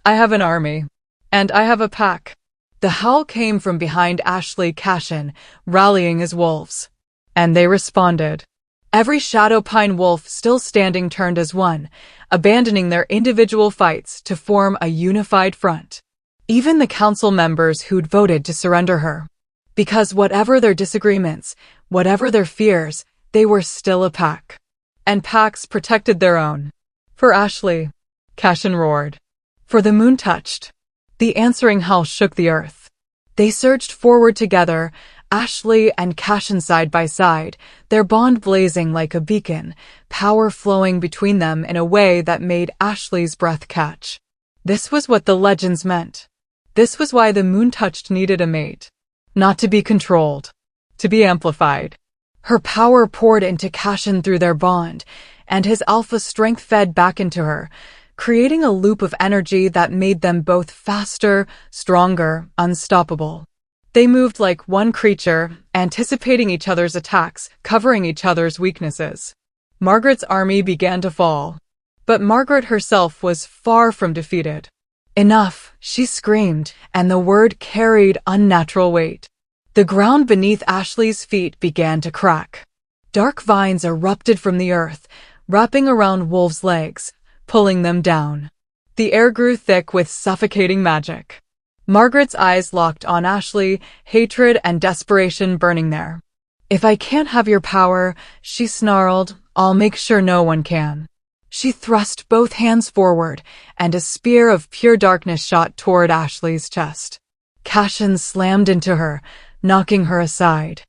I have an army. And I have a pack. The howl came from behind Ashley Cashin, rallying his wolves. And they responded. Every shadow pine wolf still standing turned as one, abandoning their individual fights to form a unified front. Even the council members who'd voted to surrender her. Because whatever their disagreements, whatever their fears, they were still a pack. And packs protected their own. For Ashley, Cashin roared. For the moon touched. The answering howl shook the earth. They surged forward together, Ashley and Cashin side by side, their bond blazing like a beacon, power flowing between them in a way that made Ashley's breath catch. This was what the legends meant. This was why the moon touched needed a mate. Not to be controlled. To be amplified. Her power poured into Cashin through their bond, and his alpha strength fed back into her, creating a loop of energy that made them both faster, stronger, unstoppable. They moved like one creature, anticipating each other's attacks, covering each other's weaknesses. Margaret's army began to fall. But Margaret herself was far from defeated. Enough, she screamed, and the word carried unnatural weight. The ground beneath Ashley's feet began to crack. Dark vines erupted from the earth, wrapping around Wolf's legs, pulling them down. The air grew thick with suffocating magic. Margaret's eyes locked on Ashley, hatred and desperation burning there. If I can't have your power, she snarled, I'll make sure no one can. She thrust both hands forward, and a spear of pure darkness shot toward Ashley's chest. Cashin slammed into her, knocking her aside.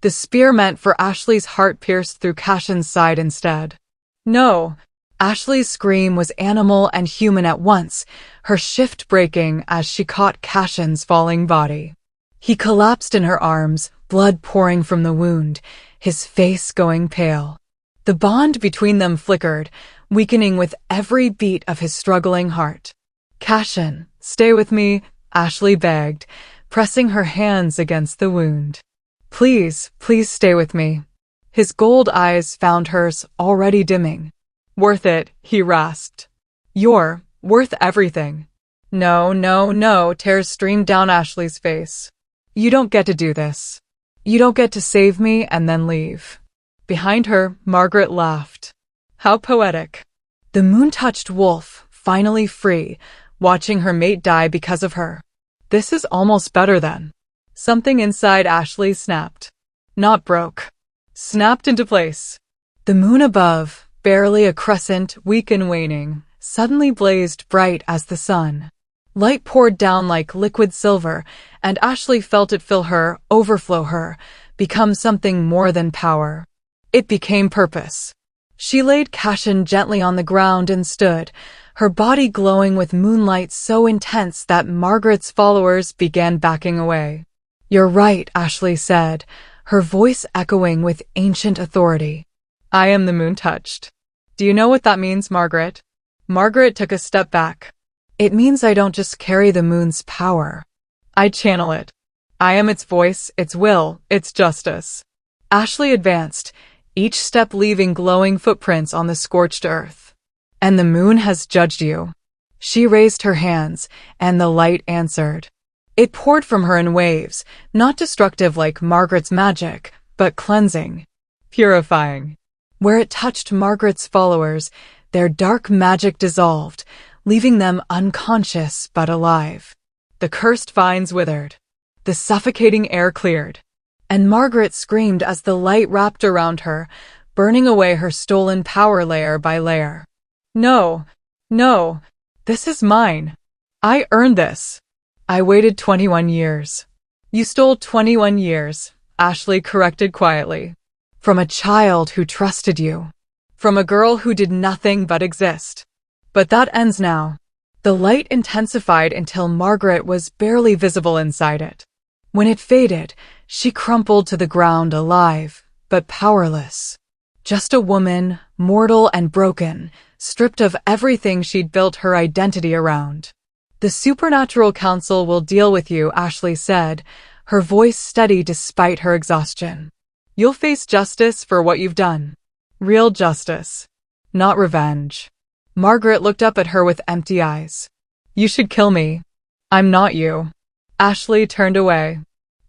The spear meant for Ashley's heart pierced through Cashin's side instead. No! Ashley's scream was animal and human at once, her shift breaking as she caught Cashin's falling body. He collapsed in her arms, blood pouring from the wound, his face going pale. The bond between them flickered, weakening with every beat of his struggling heart. Cashin, stay with me, Ashley begged, pressing her hands against the wound. Please, please stay with me. His gold eyes found hers, already dimming. Worth it, he rasped. You're worth everything. No, no, no, tears streamed down Ashley's face. You don't get to do this. You don't get to save me and then leave. Behind her, Margaret laughed. How poetic. The moon-touched wolf, finally free, watching her mate die because of her. This is almost better then. Something inside Ashley snapped. Not broke. Snapped into place. The moon above, barely a crescent, weak and waning, suddenly blazed bright as the sun. Light poured down like liquid silver, and Ashley felt it fill her, overflow her, become something more than power. It became purpose. She laid Cashin gently on the ground and stood, her body glowing with moonlight so intense that Margaret's followers began backing away. You're right, Ashley said, her voice echoing with ancient authority. I am the moon touched. Do you know what that means, Margaret? Margaret took a step back. It means I don't just carry the moon's power. I channel it. I am its voice, its will, its justice. Ashley advanced, each step leaving glowing footprints on the scorched earth. And the moon has judged you. She raised her hands, and the light answered. It poured from her in waves, not destructive like Margaret's magic, but cleansing, purifying. Where it touched Margaret's followers, their dark magic dissolved, leaving them unconscious but alive. The cursed vines withered. The suffocating air cleared. And Margaret screamed as the light wrapped around her, burning away her stolen power layer by layer. No, no, this is mine. I earned this. I waited 21 years. You stole 21 years, Ashley corrected quietly. From a child who trusted you. From a girl who did nothing but exist. But that ends now. The light intensified until Margaret was barely visible inside it. When it faded, she crumpled to the ground alive, but powerless. Just a woman, mortal and broken, stripped of everything she'd built her identity around. The Supernatural Council will deal with you, Ashley said, her voice steady despite her exhaustion. You'll face justice for what you've done. Real justice. Not revenge. Margaret looked up at her with empty eyes. You should kill me. I'm not you. Ashley turned away.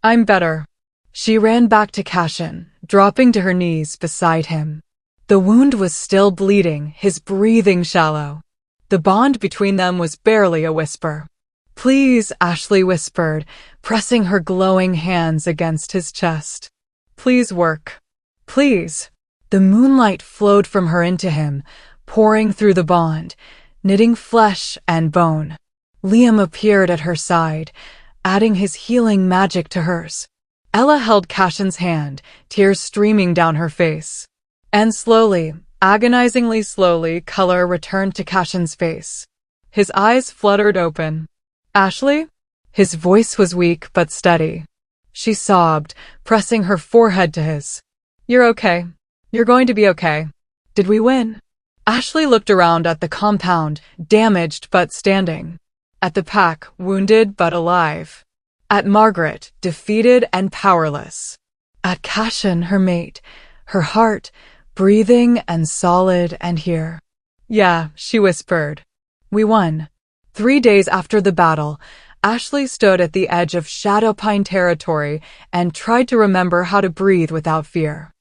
I'm better. She ran back to Cashin, dropping to her knees beside him. The wound was still bleeding, his breathing shallow. The bond between them was barely a whisper. Please, Ashley whispered, pressing her glowing hands against his chest. Please work. Please. The moonlight flowed from her into him, pouring through the bond, knitting flesh and bone. Liam appeared at her side, adding his healing magic to hers. Ella held Cashin's hand, tears streaming down her face. And slowly, agonizingly slowly, color returned to Cashin's face. His eyes fluttered open. Ashley? His voice was weak but steady. She sobbed, pressing her forehead to his. You're okay. You're going to be okay. Did we win? Ashley looked around at the compound, damaged but standing. At the pack, wounded but alive. At Margaret, defeated and powerless. At Cashin, her mate, her heart, breathing and solid and here. Yeah, she whispered. We won. 3 days after the battle, Ashley stood at the edge of Shadowpine territory and tried to remember how to breathe without fear.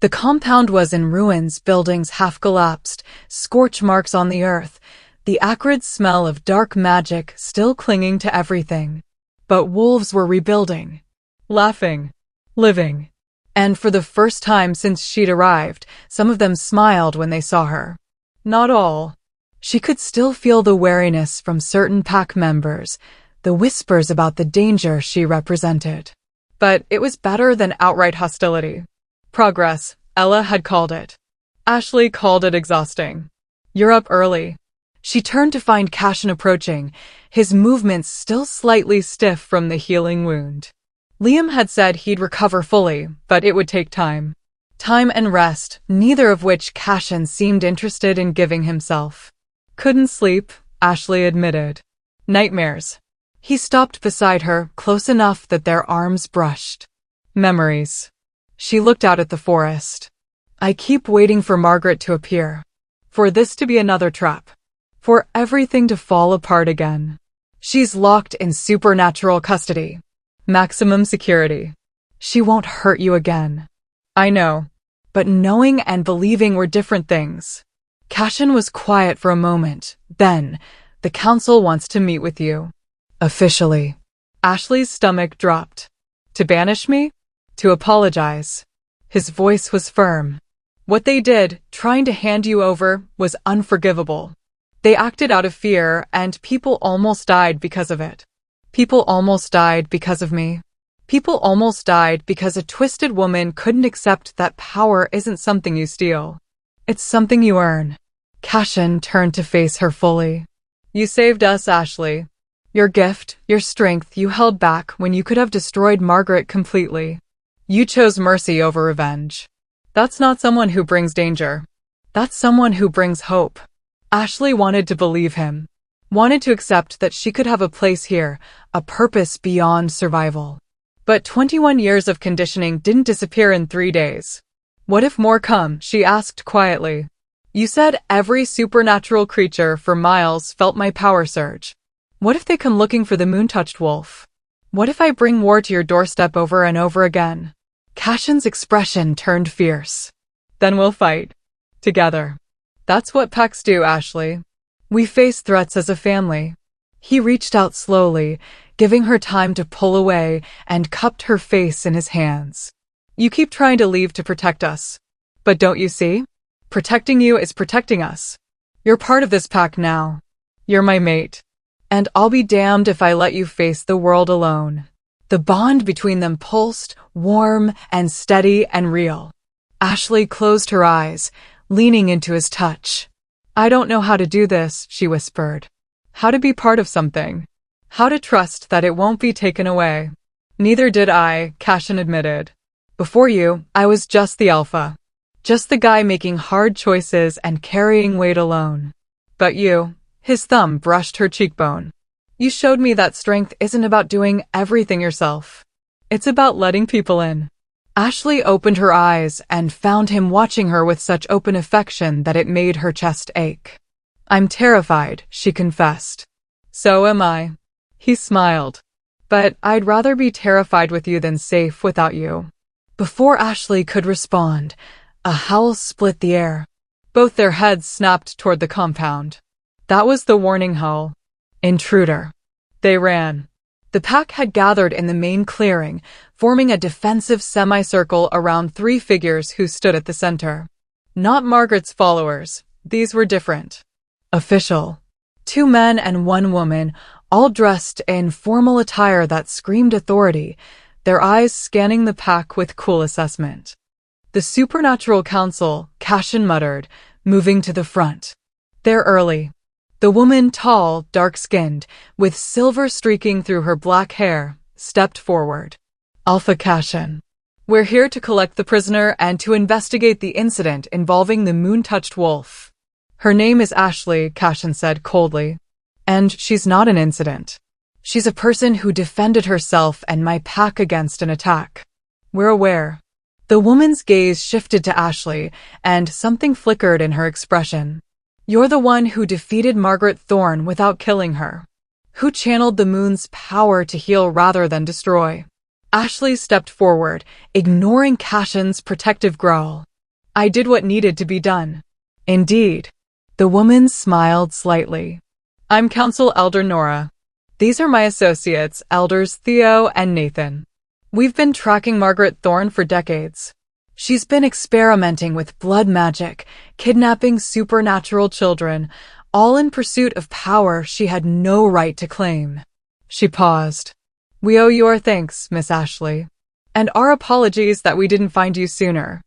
The compound was in ruins, buildings half collapsed, scorch marks on the earth, the acrid smell of dark magic still clinging to everything. But wolves were rebuilding, laughing, living. And for the first time since she'd arrived, some of them smiled when they saw her. Not all. She could still feel the wariness from certain pack members, the whispers about the danger she represented. But it was better than outright hostility. Progress, Ella had called it. Ashley called it exhausting. You're up early. She turned to find Cashin approaching, his movements still slightly stiff from the healing wound. Liam had said he'd recover fully, but it would take time. Time and rest, neither of which Cashin seemed interested in giving himself. Couldn't sleep, Ashley admitted. Nightmares. He stopped beside her, close enough that their arms brushed. Memories. She looked out at the forest. I keep waiting for Margaret to appear. For this to be another trap. For everything to fall apart again. She's locked in supernatural custody. Maximum security. She won't hurt you again. I know. But knowing and believing were different things. Cashin was quiet for a moment. Then, the council wants to meet with you. Officially. Ashley's stomach dropped. To banish me? To apologize. His voice was firm. What they did, trying to hand you over, was unforgivable. They acted out of fear, and people almost died because of it. People almost died because of me. People almost died because a twisted woman couldn't accept that power isn't something you steal. It's something you earn. Cashin turned to face her fully. You saved us, Ashley. Your gift, your strength you held back when you could have destroyed Margaret completely. You chose mercy over revenge. That's not someone who brings danger. That's someone who brings hope. Ashley wanted to believe him. Wanted to accept that she could have a place here, a purpose beyond survival. But 21 years of conditioning didn't disappear in 3 days. What if more come? She asked quietly. You said every supernatural creature for miles felt my power surge. What if they come looking for the moon-touched wolf? What if I bring war to your doorstep over and over again? Cashin's expression turned fierce. Then we'll fight. Together. That's what packs do, Ashley. We face threats as a family. He reached out slowly, giving her time to pull away, and cupped her face in his hands. You keep trying to leave to protect us. But don't you see? Protecting you is protecting us. You're part of this pack now. You're my mate. And I'll be damned if I let you face the world alone. The bond between them pulsed, warm and steady and real. Ashley closed her eyes, leaning into his touch. I don't know how to do this, she whispered. How to be part of something. How to trust that it won't be taken away. Neither did I, Cashin admitted. Before you, I was just the alpha. Just the guy making hard choices and carrying weight alone. But you, his thumb brushed her cheekbone. You showed me that strength isn't about doing everything yourself. It's about letting people in. Ashley opened her eyes and found him watching her with such open affection that it made her chest ache. I'm terrified, she confessed. So am I. He smiled. But I'd rather be terrified with you than safe without you. Before Ashley could respond, a howl split the air. Both their heads snapped toward the compound. That was the warning howl. Intruder. They ran. The pack had gathered in the main clearing, forming a defensive semicircle around three figures who stood at the center. Not Margaret's followers. These were different. Official. 2 men and 1 woman, all dressed in formal attire that screamed authority, their eyes scanning the pack with cool assessment. The Supernatural Council, Cashin muttered, moving to the front. They're early. The woman, tall, dark-skinned, with silver streaking through her black hair, stepped forward. Alpha Cashin. We're here to collect the prisoner and to investigate the incident involving the moon-touched wolf. Her name is Ashley, Cashin said coldly. And she's not an incident. She's a person who defended herself and my pack against an attack. We're aware. The woman's gaze shifted to Ashley, and something flickered in her expression. You're the one who defeated Margaret Thorne without killing her. Who channeled the moon's power to heal rather than destroy. Ashley stepped forward, ignoring Cashin's protective growl. I did what needed to be done. Indeed. The woman smiled slightly. I'm Council Elder Nora. These are my associates, Elders Theo and Nathan. We've been tracking Margaret Thorne for decades. She's been experimenting with blood magic, kidnapping supernatural children, all in pursuit of power she had no right to claim. She paused. We owe you our thanks, Miss Ashley. And our apologies that we didn't find you sooner.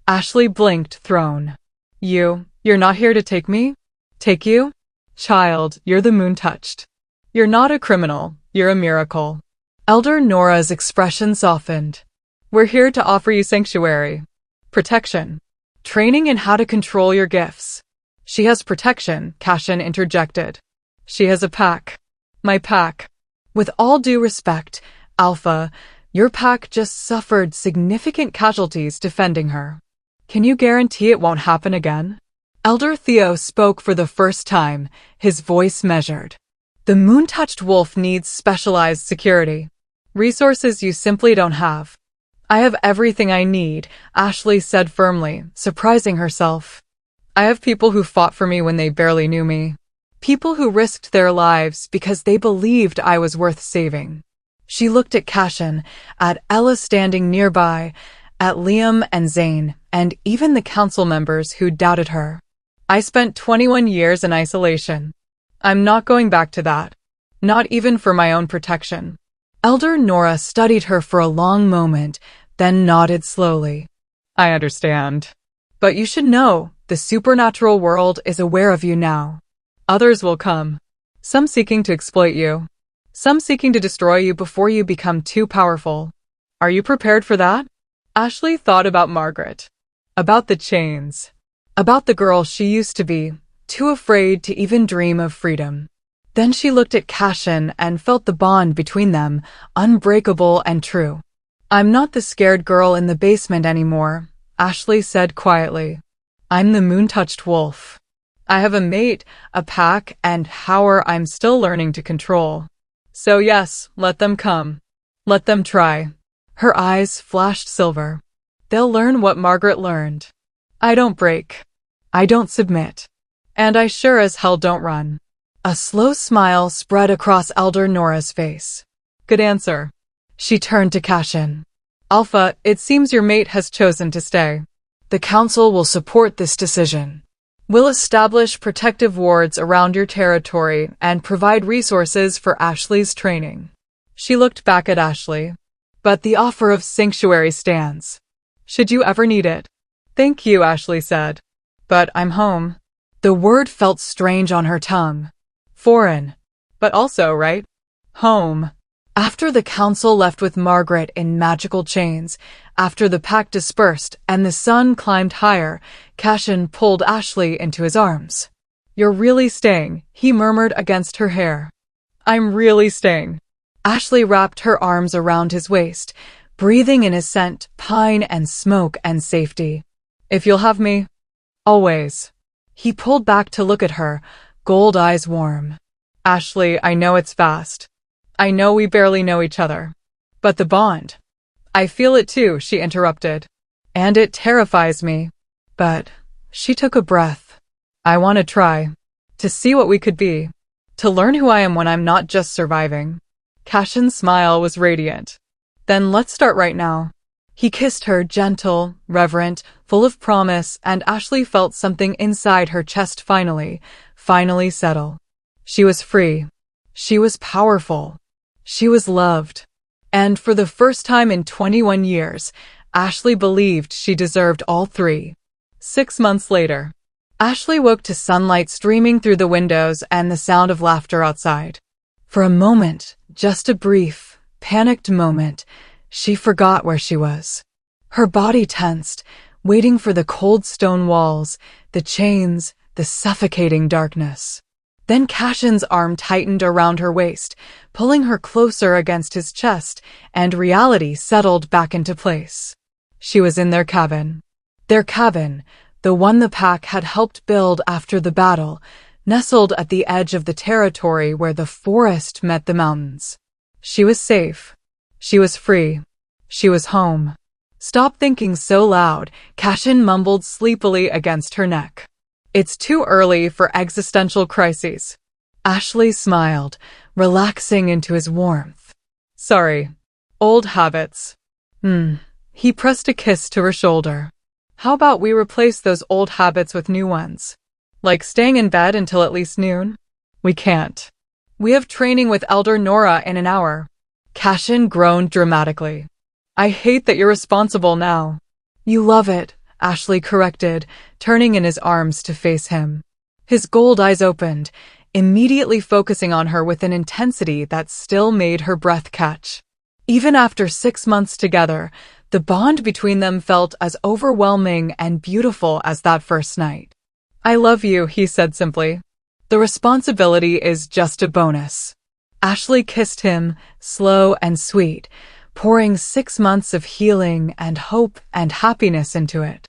Ashley blinked, thrown. You're not here to take me? Take you? Child, you're the moon-touched. You're not a criminal, you're a miracle. Elder Nora's expression softened. We're here to offer you sanctuary, protection, training in how to control your gifts. She has protection, Cashin interjected. She has a pack. My pack. With all due respect, Alpha, your pack just suffered significant casualties defending her. Can you guarantee it won't happen again? Elder Theo spoke for the first time, his voice measured. The moon-touched wolf needs specialized security. Resources you simply don't have. I have everything I need, Ashley said firmly, surprising herself. I have people who fought for me when they barely knew me. People who risked their lives because they believed I was worth saving. She looked at Cashin, at Ella standing nearby, at Liam and Zane, and even the council members who doubted her. I spent 21 years in isolation. I'm not going back to that. Not even for my own protection. Elder Nora studied her for a long moment, then nodded slowly. I understand. But you should know, the supernatural world is aware of you now. Others will come. Some seeking to exploit you. Some seeking to destroy you before you become too powerful. Are you prepared for that? Ashley thought about Margaret. About the chains. About the girl she used to be, too afraid to even dream of freedom. Then she looked at Cashin and felt the bond between them, unbreakable and true. I'm not the scared girl in the basement anymore, Ashley said quietly. I'm the moon-touched wolf. I have a mate, a pack, and power I'm still learning to control. So yes, let them come. Let them try. Her eyes flashed silver. They'll learn what Margaret learned. I don't break. I don't submit. And I sure as hell don't run. A slow smile spread across Elder Nora's face. Good answer. She turned to Cashin. Alpha, it seems your mate has chosen to stay. The council will support this decision. We'll establish protective wards around your territory and provide resources for Ashley's training. She looked back at Ashley. But the offer of sanctuary stands. Should you ever need it. Thank you, Ashley said. But I'm home. The word felt strange on her tongue. Foreign. But also, right? Home. After the council left with Margaret in magical chains, after the pack dispersed and the sun climbed higher, Cashin pulled Ashley into his arms. You're really staying, he murmured against her hair. I'm really staying. Ashley wrapped her arms around his waist, breathing in his scent, pine and smoke and safety. If you'll have me. Always. He pulled back to look at her, gold eyes warm. Ashley, I know it's fast. I know we barely know each other. But the bond. I feel it too, she interrupted. And it terrifies me. But, she took a breath. I want to try. To see what we could be. To learn who I am when I'm not just surviving. Cashin's smile was radiant. Then let's start right now. He kissed her, gentle, reverent, full of promise, and Ashley felt something inside her chest finally settle. She was free. She was powerful. She was loved. And for the first time in 21 years, Ashley believed she deserved all three. 6 months later, Ashley woke to sunlight streaming through the windows and the sound of laughter outside. For a moment, just a brief, panicked moment, she forgot where she was. Her body tensed, waiting for the cold stone walls, the chains, the suffocating darkness. Then Cashin's arm tightened around her waist, pulling her closer against his chest, and reality settled back into place. She was in their cabin. Their cabin, the one the pack had helped build after the battle, nestled at the edge of the territory where the forest met the mountains. She was safe. She was free. She was home. Stop thinking so loud, Cashin mumbled sleepily against her neck. It's too early for existential crises. Ashley smiled, relaxing into his warmth. Sorry. Old habits. He pressed a kiss to her shoulder. How about we replace those old habits with new ones? Like staying in bed until at least noon? We can't. We have training with Elder Nora in an hour. Cashin groaned dramatically. I hate that you're responsible now. You love it, Ashley corrected, turning in his arms to face him. His gold eyes opened, immediately focusing on her with an intensity that still made her breath catch. Even after 6 months together, the bond between them felt as overwhelming and beautiful as that first night. I love you, he said simply. The responsibility is just a bonus. Ashley kissed him, slow and sweet, pouring 6 months of healing and hope and happiness into it.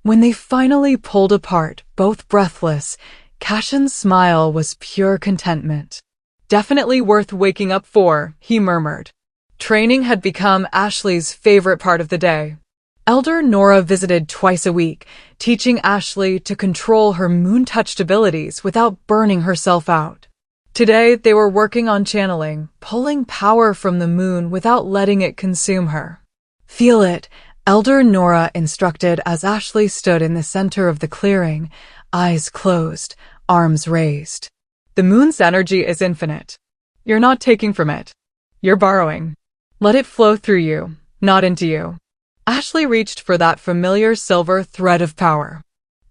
When they finally pulled apart, both breathless, Cashin's smile was pure contentment. Definitely worth waking up for, he murmured. Training had become Ashley's favorite part of the day. Elder Nora visited twice a week, teaching Ashley to control her moon-touched abilities without burning herself out. Today, they were working on channeling, pulling power from the moon without letting it consume her. Feel it, Elder Nora instructed as Ashley stood in the center of the clearing, eyes closed, arms raised. The moon's energy is infinite. You're not taking from it. You're borrowing. Let it flow through you, not into you. Ashley reached for that familiar silver thread of power.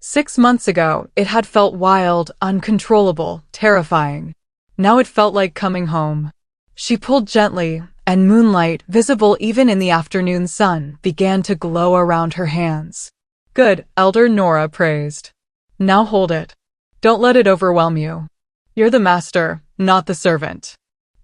6 months ago, it had felt wild, uncontrollable, terrifying. Now it felt like coming home. She pulled gently, and moonlight, visible even in the afternoon sun, began to glow around her hands. Good, Elder Nora praised. Now hold it. Don't let it overwhelm you. You're the master, not the servant.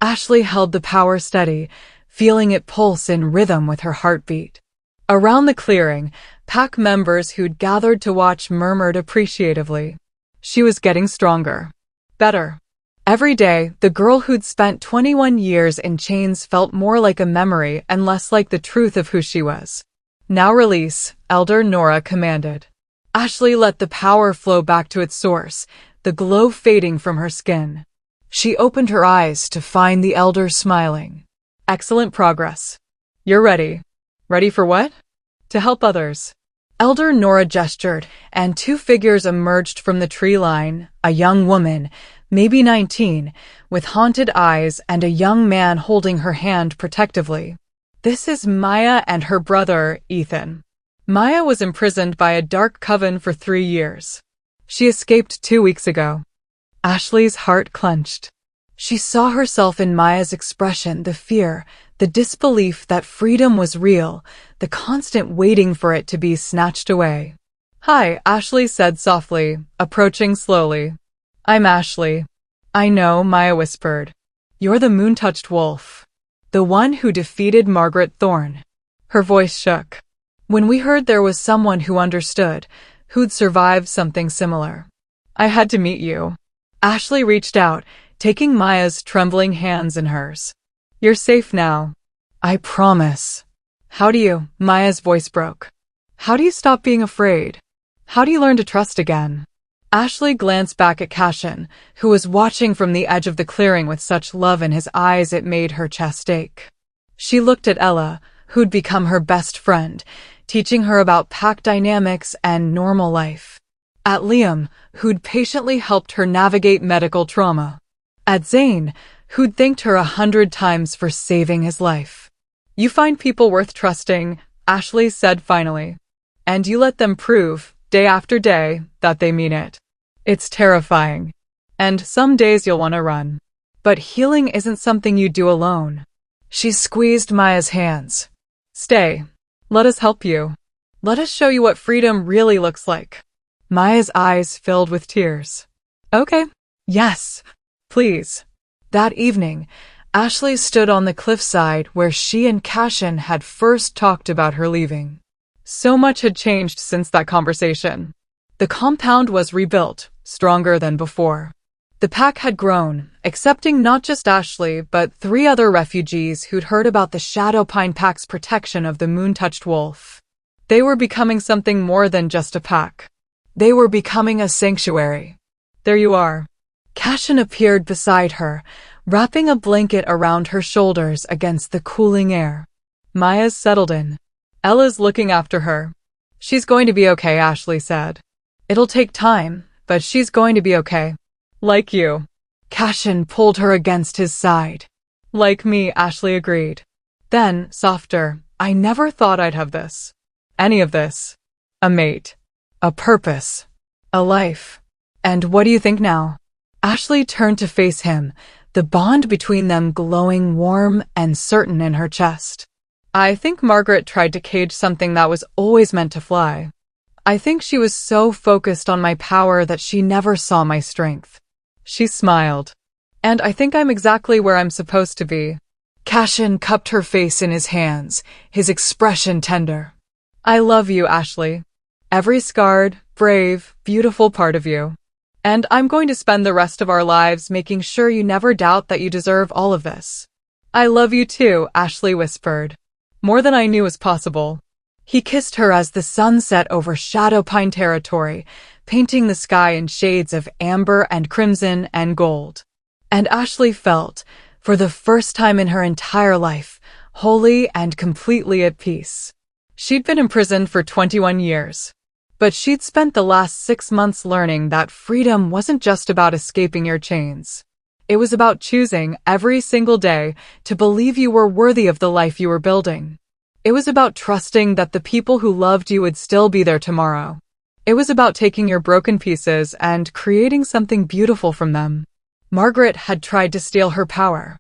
Ashley held the power steady, feeling it pulse in rhythm with her heartbeat. Around the clearing, pack members who'd gathered to watch murmured appreciatively. She was getting stronger. Better. Every day, the girl who'd spent 21 years in chains felt more like a memory and less like the truth of who she was. Now release, Elder Nora commanded. Ashley let the power flow back to its source, the glow fading from her skin. She opened her eyes to find the Elder smiling. Excellent progress. You're ready. Ready for what? To help others. Elder Nora gestured, and 2 figures emerged from the tree line, a young woman, maybe 19, with haunted eyes, and a young man holding her hand protectively. This is Maya and her brother, Ethan. Maya was imprisoned by a dark coven for 3 years. She escaped 2 weeks ago. Ashley's heart clenched. She saw herself in Maya's expression, the fear, the disbelief that freedom was real, the constant waiting for it to be snatched away. Hi, Ashley said softly, approaching slowly. I'm Ashley. I know, Maya whispered. You're the moon-touched wolf. The one who defeated Margaret Thorne. Her voice shook. When we heard there was someone who understood, who'd survived something similar. I had to meet you. Ashley reached out, taking Maya's trembling hands in hers. You're safe now. I promise. How do you? Maya's voice broke. How do you stop being afraid? How do you learn to trust again? Ashley glanced back at Cashin, who was watching from the edge of the clearing with such love in his eyes it made her chest ache. She looked at Ella, who'd become her best friend, teaching her about pack dynamics and normal life. At Liam, who'd patiently helped her navigate medical trauma. At Zane, who'd thanked her 100 times for saving his life. You find people worth trusting, Ashley said finally. And you let them prove, day after day, that they mean it. It's terrifying. And some days you'll want to run. But healing isn't something you do alone. She squeezed Maya's hands. Stay. Let us help you. Let us show you what freedom really looks like. Maya's eyes filled with tears. Okay. Yes. Please. That evening, Ashley stood on the cliffside where she and Cashin had first talked about her leaving. So much had changed since that conversation. The compound was rebuilt, stronger than before. The pack had grown, accepting not just Ashley, but 3 other refugees who'd heard about the Shadowpine Pack's protection of the moon-touched wolf. They were becoming something more than just a pack. They were becoming a sanctuary. There you are. Cashin appeared beside her, wrapping a blanket around her shoulders against the cooling air. Maya's settled in. Ella's looking after her. She's going to be okay, Ashley said. It'll take time, but she's going to be okay. Like you. Cashin pulled her against his side. Like me, Ashley agreed. Then, softer, I never thought I'd have this. Any of this. A mate. A purpose. A life. And what do you think now? Ashley turned to face him, the bond between them glowing warm and certain in her chest. I think Margaret tried to cage something that was always meant to fly. I think she was so focused on my power that she never saw my strength. She smiled. And I think I'm exactly where I'm supposed to be. Cashin cupped her face in his hands, his expression tender. I love you, Ashley. Every scarred, brave, beautiful part of you. And I'm going to spend the rest of our lives making sure you never doubt that you deserve all of this. I love you too, Ashley whispered. More than I knew was possible. He kissed her as the sun set over Shadowpine territory, painting the sky in shades of amber and crimson and gold. And Ashley felt, for the first time in her entire life, wholly and completely at peace. She'd been imprisoned for 21 years. But she'd spent the last 6 months learning that freedom wasn't just about escaping your chains. It was about choosing, every single day, to believe you were worthy of the life you were building. It was about trusting that the people who loved you would still be there tomorrow. It was about taking your broken pieces and creating something beautiful from them. Margaret had tried to steal her power.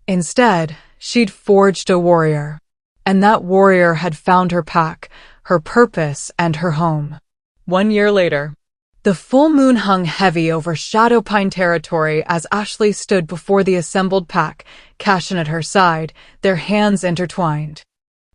Instead, she'd forged a warrior. And that warrior had found her pack, her purpose, and her home. 1 year later, the full moon hung heavy over Shadowpine territory as Ashley stood before the assembled pack, Cashin at her side, their hands intertwined.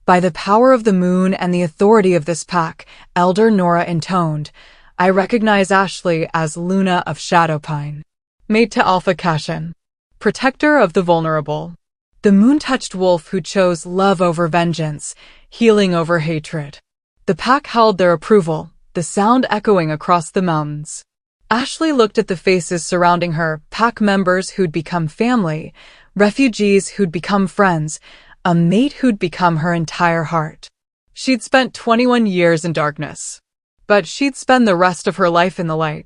By the power of the moon and the authority of this pack, Elder Nora intoned, I recognize Ashley as Luna of Shadowpine. Mate to Alpha Cashin. Protector of the vulnerable. The moon-touched wolf who chose love over vengeance, healing over hatred. The pack held their approval, the sound echoing across the mountains. Ashley looked at the faces surrounding her, pack members who'd become family, refugees who'd become friends, a mate who'd become her entire heart. She'd spent 21 years in darkness. But she'd spend the rest of her life in the light.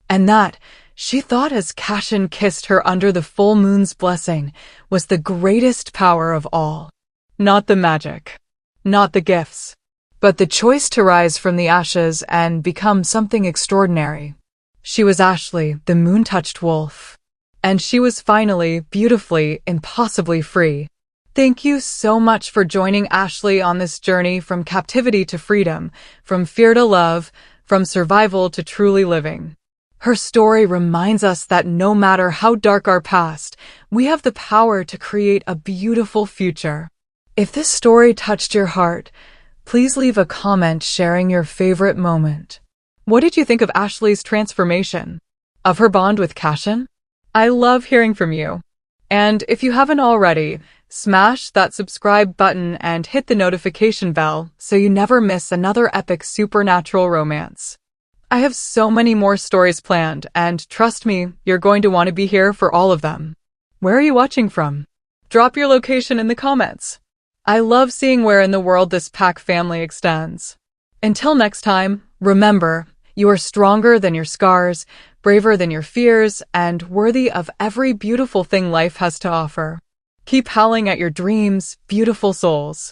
And that, she thought as Cashin kissed her under the full moon's blessing, was the greatest power of all. Not the magic. Not the gifts. But the choice to rise from the ashes and become something extraordinary. She was Ashley, the moon-touched wolf. And she was finally, beautifully, impossibly free. Thank you so much for joining Ashley on this journey from captivity to freedom, from fear to love, from survival to truly living. Her story reminds us that no matter how dark our past, we have the power to create a beautiful future. If this story touched your heart, please leave a comment sharing your favorite moment. What did you think of Ashley's transformation? Of her bond with Cashin? I love hearing from you. And if you haven't already, Smash that subscribe button and hit the notification bell so you never miss another epic supernatural romance. I have so many more stories planned, and trust me, you're going to want to be here for all of them. Where are you watching from? Drop your location in the comments. I love seeing where in the world this pack family extends. Until next time, remember, you are stronger than your scars, braver than your fears, and worthy of every beautiful thing life has to offer. Keep howling at your dreams, beautiful souls.